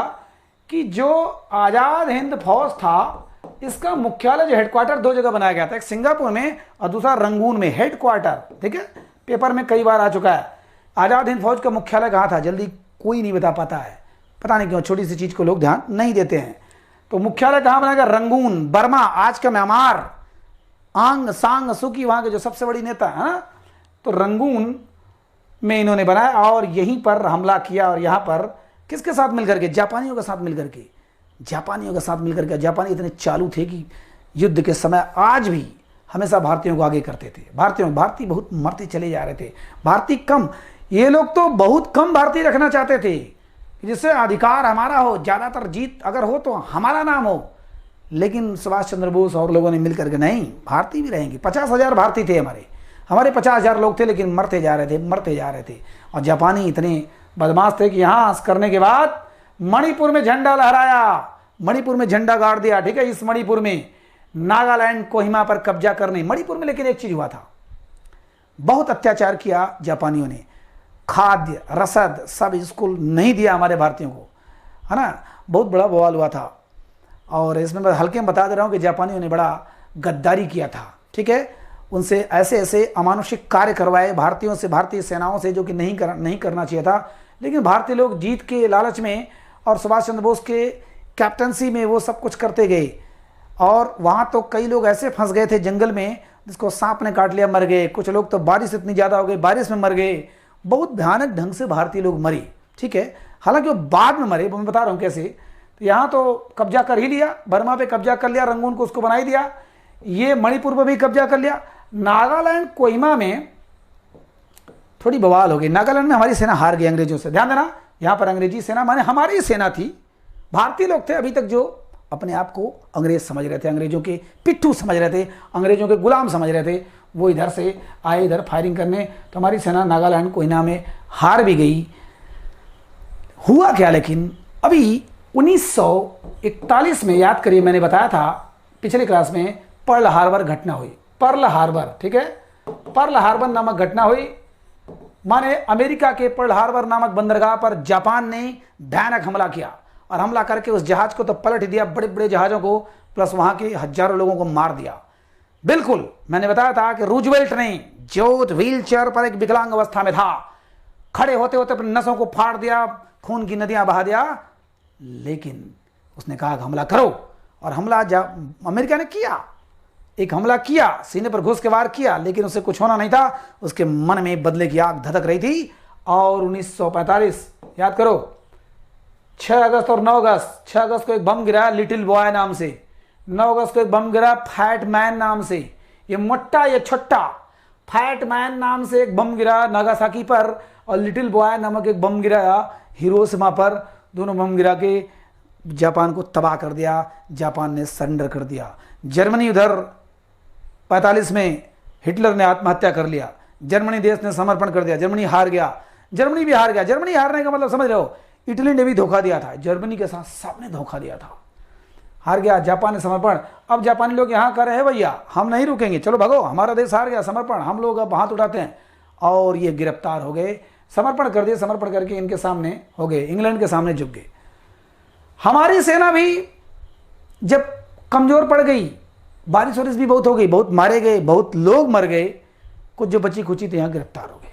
कि जो आजाद हिंद फौज था, इसका मुख्यालय जो हेडक्वार्टर 2 जगह बनाया गया था, एक सिंगापुर में और दूसरा रंगून में, हेडक्वार्टर, ठीक है। पेपर में कई बार आ चुका है। आजाद हिंद फौज का मुख्यालय कहां था? जल्दी कोई नहीं बता पाता है, पता नहीं क्यों, छोटी सी चीज को लोग ध्यान नहीं देते हैं। तो मुख्यालय कहां बनाया गया? रंगून, बर्मा, आज का म्यांमार। आंग सांग सुकी वहां के जो सबसे बड़ी नेता है ना, तो रंगून में इन्होंने बनाया और यहीं पर हमला किया। और यहां पर किसके साथ मिलकर के? जापानियों के साथ मिलकर के, जापानियों के साथ मिलकर के। जापानी इतने चालू थे कि युद्ध के समय आज भी हमेशा भारतीयों को आगे करते थे। भारतीय बहुत मरते चले जा रहे थे, भारतीय कम। ये लोग तो बहुत कम भारतीय रखना चाहते थे, जिससे अधिकार हमारा हो, ज़्यादातर जीत अगर हो तो हमारा नाम हो। लेकिन सुभाष चंद्र बोस और लोगों ने मिलकर के, नहीं, भारतीय भी रहेंगे। 50,000 भारतीय थे हमारे 50,000 लोग थे, लेकिन मरते जा रहे थे। और जापानी इतने बदमाश थे कि यहाँ करने के बाद मणिपुर में झंडा लहराया, मणिपुर में झंडा गाड़ दिया, ठीक है। इस मणिपुर में नागालैंड, कोहिमा पर कब्जा करने, मणिपुर में लेकिन एक चीज हुआ था, बहुत अत्याचार किया जापानियों ने, खाद्य रसद सब स्कूल नहीं दिया हमारे भारतीयों को, है ना, बहुत बड़ा बवाल हुआ था। और इसमें मैं हल्के में बता दे रहा हूँ कि जापानियों ने बड़ा गद्दारी किया था, ठीक है। उनसे ऐसे अमानुषिक कार्य करवाए भारतीयों से, भारतीय सेनाओं से, जो कि नहीं करना चाहिए था। लेकिन भारतीय लोग जीत के लालच में और सुभाष चंद्र बोस के कैप्टनसी में वो सब कुछ करते गए। और वहाँ तो कई लोग ऐसे फंस गए थे जंगल में, जिसको सांप ने काट लिया, मर गए। कुछ लोग तो बारिश इतनी ज़्यादा हो गई, बारिश में मर गए। बहुत भयानक ढंग से भारतीय लोग मरे, ठीक है। हालांकि वो बाद में मरे, मैं बता रहा हूँ कैसे। तो यहाँ तो कब्जा कर ही लिया, बर्मा पे कब्जा कर लिया, रंगून को उसको बना ही दिया, ये मणिपुर पर भी कब्जा कर लिया। नागालैंड, कोहिमा में थोड़ी बवाल हो गई। नागालैंड में हमारी सेना हार गई अंग्रेजों से, ध्यान देना। यहाँ पर अंग्रेजी सेना माने हमारी सेना थी, भारतीय लोग थे अभी तक जो अपने आप को अंग्रेज समझ रहे थे, अंग्रेजों के पिट्ठू समझ रहे थे, अंग्रेजों के गुलाम समझ रहे थे। वो इधर से आए, इधर फायरिंग करने, तो हमारी सेना नागालैंड, कोहिमा में हार भी गई। हुआ क्या, लेकिन अभी 1941 में, याद करिए मैंने बताया था पिछले क्लास में, पर्ल हार्बर घटना हुई। पर्ल हार्बर, ठीक है, पर्ल हार्बर नामक घटना हुई। माने अमेरिका के पर्ल हार्बर नामक बंदरगाह पर जापान ने भयानक हमला किया और हमला करके उस जहाज को तो पलट दिया, बड़े बड़े जहाज़ों को, प्लस वहां के हजारों लोगों को मार दिया। बिल्कुल मैंने बताया था कि रूजवेल्ट ने, जो व्हील चेयर पर एक विकलांग अवस्था में था, खड़े होते होते अपनी नसों को फाड़ दिया, खून की नदियां बहा दिया, लेकिन उसने कहा हमला करो, और हमला अमेरिका ने किया, एक हमला किया, सीने पर घुस के वार किया, लेकिन उससे कुछ होना नहीं था। उसके मन में बदले की आग धधक रही थी। और 1945, याद करो, 6 अगस्त और 9 अगस्त, 6 अगस्त को एक बम गिरा लिटिल बॉय नाम से, 9 अगस्त को एक बम गिरा फैट मैन नाम से। ये मोटा ये छोटा, फैट मैन नाम से एक बम गिरा नागासाकी पर, और लिटिल बॉय नामक एक बम गिराया हिरोशिमा पर। दोनों बम गिरा के जापान को तबाह कर दिया। जापान ने सरेंडर कर दिया। जर्मनी उधर 45 में हिटलर ने आत्महत्या कर लिया। जर्मनी देश ने समर्पण कर दिया। जर्मनी हार गया। जर्मनी भी हार गया। जर्मनी हारने का मतलब समझ रहे हो, इटली ने भी धोखा दिया था, जर्मनी के साथ सबने धोखा दिया था, हार गया। जापान ने समर्पण। अब जापानी लोग यहाँ कर रहे हैं भैया हम नहीं रुकेंगे, चलो भागो, हमारा देश हार गया, समर्पण। हम लोग अब हाथ उठाते हैं, और ये गिरफ्तार हो गए, समर्पण कर दिए। समर्पण करके इनके सामने हो गए, इंग्लैंड के सामने झुक गए। हमारी सेना भी जब कमजोर पड़ गई, बारिश वारिश भी बहुत हो गई, बहुत मारे गए, बहुत लोग मर गए, कुछ जो बची खुची थे यहाँ गिरफ्तार हो गए,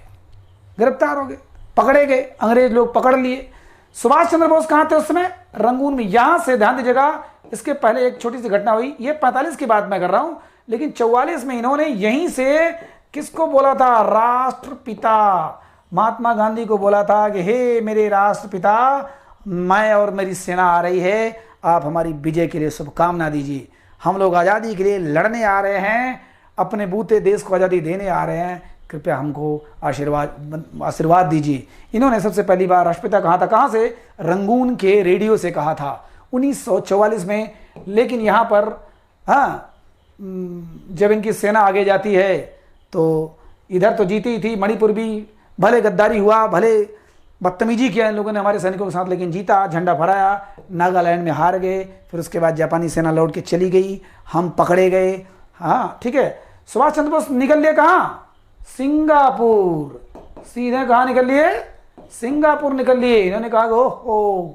गिरफ्तार हो गए, पकड़े गए, अंग्रेज लोग पकड़ लिए। सुभाष चंद्र बोस कहाँ थे उस समय? रंगून में। यहां से ध्यान दीजिएगा, इसके पहले एक छोटी सी घटना हुई, ये 45 की बात मैं कर रहा हूं, लेकिन 44 में इन्होंने यहीं से किसको बोला था? राष्ट्रपिता महात्मा गांधी को बोला था कि हे मेरे राष्ट्रपिता, मैं और मेरी सेना आ रही है, आप हमारी विजय के लिए शुभकामना दीजिए। हम लोग आज़ादी के लिए लड़ने आ रहे हैं, अपने बूते देश को आज़ादी देने आ रहे हैं, कृपया हमको आशीर्वाद दीजिए। इन्होंने सबसे पहली बार राष्ट्रपिता कहा था, कहाँ से? रंगून के रेडियो से कहा था 1944 में। लेकिन यहाँ पर हाँ, जब इनकी सेना आगे जाती है तो इधर तो जीती थी, मणिपुर भी भले गद्दारी हुआ, भले बदतमीजी किया इन लोगों ने हमारे सैनिकों के साथ, लेकिन जीता, झंडा फहराया। नागालैंड में हार गए, फिर उसके बाद जापानी सेना लौट के चली गई, हम पकड़े गए। हाँ ठीक है, सुभाष चंद्र बोस निकल लिए कहाँ? सिंगापुर। सीधे कहाँ निकल लिए? सिंगापुर निकल लिए। इन्होंने कहा ओ,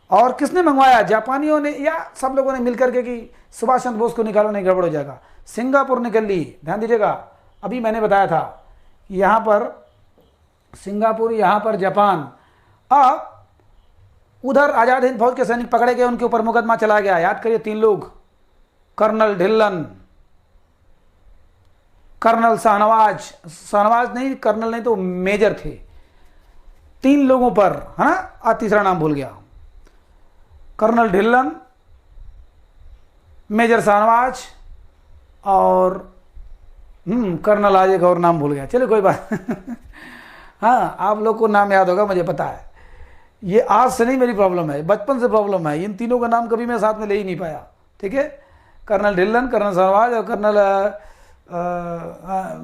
और किसने मंगवाया? जापानियों ने या सब लोगों ने मिलकर के कि सुभाष चंद्र बोस को निकालो, नहीं गड़बड़ हो जाएगा। सिंगापुर निकल ली। ध्यान दीजिएगा, अभी मैंने बताया था यहाँ पर सिंगापुर, यहाँ पर जापान। अब उधर आजाद हिंद फौज के सैनिक पकड़े गए, उनके ऊपर मुकदमा चला गया। याद करिए 3 लोग, कर्नल ढिल्लन, कर्नल शाहनवाज नहीं, कर्नल नहीं तो मेजर थे, 3 लोगों पर, है ना, तीसरा नाम भूल गया। कर्नल ढिल्लन, मेजर शाहनवाज और कर्नल, आज एक और नाम भूल गया, चलो कोई बात हाँ आप लोग को नाम याद होगा, मुझे पता है। ये आज से नहीं मेरी प्रॉब्लम है, बचपन से प्रॉब्लम है। इन तीनों का नाम कभी मैं साथ में ले ही नहीं पाया, ठीक है। कर्नल ढिल्लन, कर्नल शाहनवाज और colonel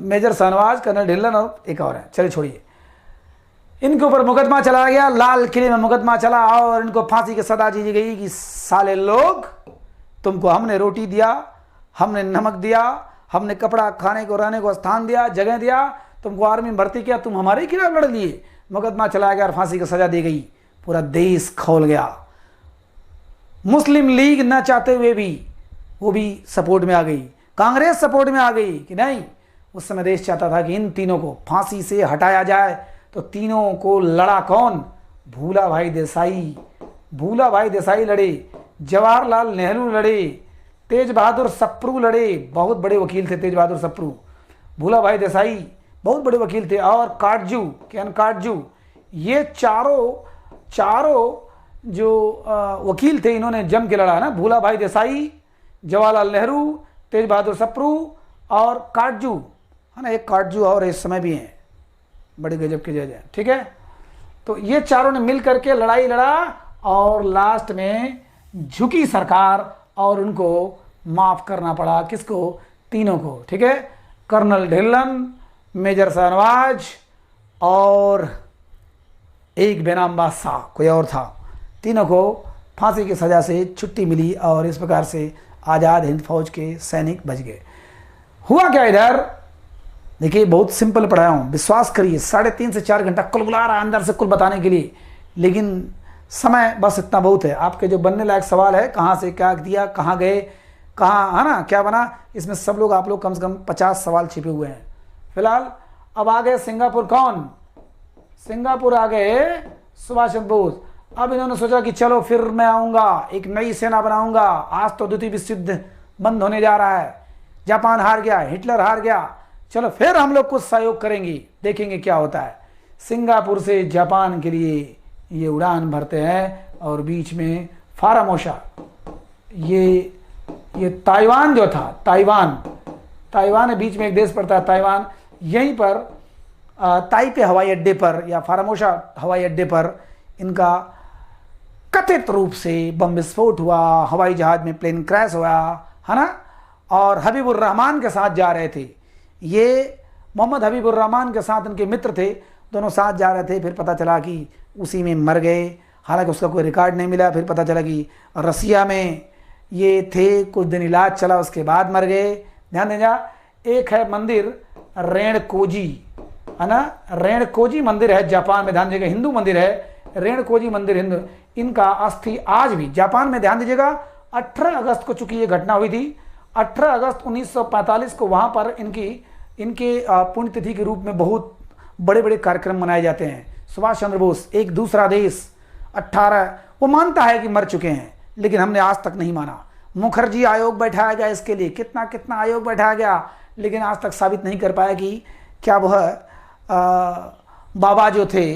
major Shahnawaz, colonel Dhillon और एक और है, चलिए छोड़िए। इनके ऊपर मुकदमा चलाया गया, लाल किले में मुकदमा चला और इनको फांसी की सजा दी गई कि साले लोग, तुमको हमने रोटी दिया, हमने नमक दिया, हमने कपड़ा, खाने को, रहने को स्थान दिया, जगह दिया, तुमको आर्मी में भर्ती किया, तुम हमारे खिलाफ लड़ लिए। मुकदमा चलाया गया और फांसी की सजा दी गई। पूरा देश खौल गया। मुस्लिम लीग न चाहते हुए भी वो भी सपोर्ट में आ गई, कांग्रेस सपोर्ट में आ गई कि नहीं। उस समय देश चाहता था कि इन तीनों को फांसी से हटाया जाए। तो तीनों को लड़ा कौन? भूला भाई देसाई। भूला भाई देसाई लड़े, जवाहरलाल नेहरू लड़े, तेज बहादुर सप्रू लड़े, बहुत बड़े वकील थे तेज बहादुर सप्रू। भूला भाई देसाई बहुत बड़े वकील थे, और काटजू, कैन काटजू, ये चारों जो वकील थे, इन्होंने जम के लड़ा ना। भूला भाई देसाई, जवाहरलाल नेहरू, तेज बहादुर सप्रू और काटजू, है ना, एक काटजू और इस समय भी हैं, बड़े गजब के जज हैं, ठीक है। तो ये चारों ने मिल करके लड़ाई लड़ा और लास्ट में झुकी सरकार और उनको माफ करना पड़ा। किसको? तीनों को, ठीक है। कर्नल ढिल्लन, मेजर शाहनवाज और एक बेनाम बादशाह कोई और था। तीनों को फांसी की सज़ा से छुट्टी मिली और इस प्रकार से आज़ाद हिंद फौज के सैनिक बच गए। हुआ क्या इधर, देखिए बहुत सिंपल पढ़ाया हूँ, विश्वास करिए 3.5 से 4 घंटा कुलबुला रहा है अंदर से कुल बताने के लिए, लेकिन समय बस इतना बहुत है। आपके जो बनने लायक सवाल है, कहाँ से क्या दिया, कहाँ गए, कहाँ है ना क्या बना, इसमें सब लोग आप लोग कम से कम 50 सवाल छिपे हुए हैं। फिलहाल अब आ गए सिंगापुर, कौन, सिंगापुर आ गए सुभाष चंद्र बोस। अब इन्होंने सोचा कि चलो फिर मैं आऊँगा, एक नई सेना बनाऊँगा, आज तो द्वितीय विश्व युद्ध बंद होने जा रहा है, जापान हार गया, हिटलर हार गया, चलो फिर हम लोग कुछ सहयोग करेंगे, देखेंगे क्या होता है। सिंगापुर से जापान के लिए ये उड़ान भरते हैं और बीच में फारामोशा, ये ताइवान जो था, ताइवान है, बीच में एक देश पड़ता है ताइवान, यहीं पर ताइपे हवाई अड्डे पर या फारामोशा हवाई अड्डे पर इनका कथित रूप से बम विस्फोट हुआ, हवाई जहाज में प्लेन क्रैश हुआ, है ना। और हबीबुर रहमान के साथ जा रहे थे, ये मोहम्मद हबीबुर रहमान के साथ इनके मित्र थे, दोनों साथ जा रहे थे, फिर पता चला कि उसी में मर गए, हालांकि उसका कोई रिकॉर्ड नहीं मिला। फिर पता चला कि रसिया में ये थे, कुछ दिन इलाज चला, उसके बाद मर गए। ध्यान देना, एक है मंदिर रेणकोजी, है ना, रेणकोजी मंदिर है जापान में, ध्यान दीजिएगा, हिंदू मंदिर है, रेणकोजी मंदिर हिंदू। इनका अस्थि आज भी जापान में, ध्यान दीजिएगा, 18 अगस्त को चूंकि ये घटना हुई थी, 18 अगस्त 1945 को वहाँ पर इनके पुण्यतिथि के रूप में बहुत बड़े बड़े कार्यक्रम मनाए जाते हैं। सुभाष चंद्र बोस, एक दूसरा देश 18, वो मानता है कि मर चुके हैं, लेकिन हमने आज तक नहीं माना। मुखर्जी आयोग बैठाया गया इसके लिए, कितना आयोग बैठाया गया, लेकिन आज तक साबित नहीं कर पाया कि क्या वह बाबा जो थे,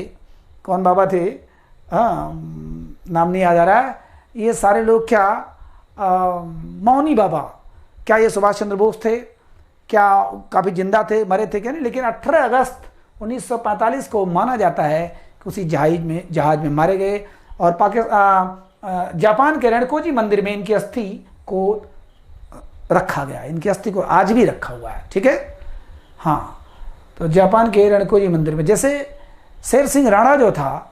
कौन बाबा थे, हाँ नाम नहीं याद आ रहा है, ये सारे लोग क्या मौनी बाबा, क्या ये सुभाष चंद्र बोस थे, क्या काफ़ी जिंदा थे, मरे थे क्या नहीं, लेकिन 18 अगस्त 1945 को माना जाता है कि उसी जहाज में मारे गए। और जापान के रेणकोजी मंदिर में इनकी अस्थि को रखा गया, इनकी अस्थि को आज भी रखा हुआ है, ठीक है। हाँ, तो जापान के रेणकोजी मंदिर में, जैसे शेर सिंह राणा जो था,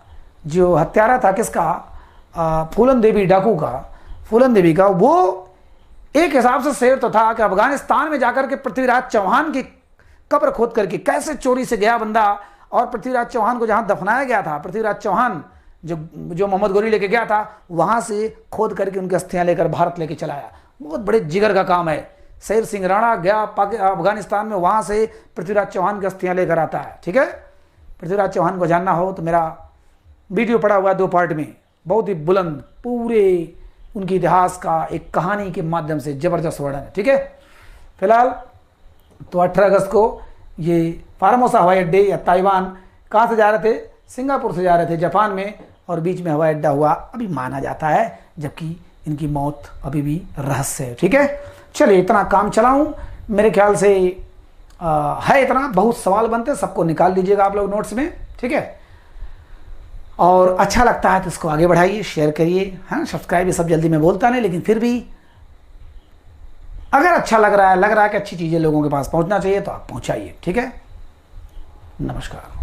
जो हत्यारा था किसका, फूलन देवी डाकू का, फूलन देवी का, वो एक हिसाब से शेर तो था कि अफगानिस्तान में जाकर के पृथ्वीराज चौहान की कब्र खोद करके कैसे चोरी से गया बंदा, और पृथ्वीराज चौहान को जहां दफनाया गया था, पृथ्वीराज चौहान जो मोहम्मद गोरी लेके गया था, वहां से खोद करके उनकी अस्थियां लेकर भारत लेके चलाया। बहुत बड़े जिगर का काम है। शेर सिंह राणा गया अफगानिस्तान में, वहां से पृथ्वीराज चौहान की अस्थियां लेकर आता है, ठीक है। पृथ्वीराज चौहान को जानना हो तो मेरा वीडियो पड़ा हुआ है 2 पार्ट में, बहुत ही बुलंद, पूरे उनके इतिहास का एक कहानी के माध्यम से जबरदस्त वर्णन है, ठीक है। फिलहाल तो 18 अगस्त को ये फार्मोसा हवाई अड्डे या ताइवान, कहाँ से जा रहे थे, सिंगापुर से जा रहे थे जापान में, और बीच में हवाई अड्डा हुआ, अभी माना जाता है, जबकि इनकी मौत अभी भी रहस्य है, ठीक है। चलिए, इतना काम चलाऊं, मेरे ख्याल से है इतना, बहुत सवाल बनते हैं, सबको निकाल लीजिएगा आप लोग नोट्स में, ठीक है। और अच्छा लगता है तो इसको आगे बढ़ाइए, शेयर करिए, हाँ सब्सक्राइब, ये सब जल्दी मैं बोलता नहीं, लेकिन फिर भी अगर अच्छा लग रहा है कि अच्छी चीज़ें लोगों के पास पहुंचना चाहिए तो आप पहुंचाइए, ठीक है। नमस्कार।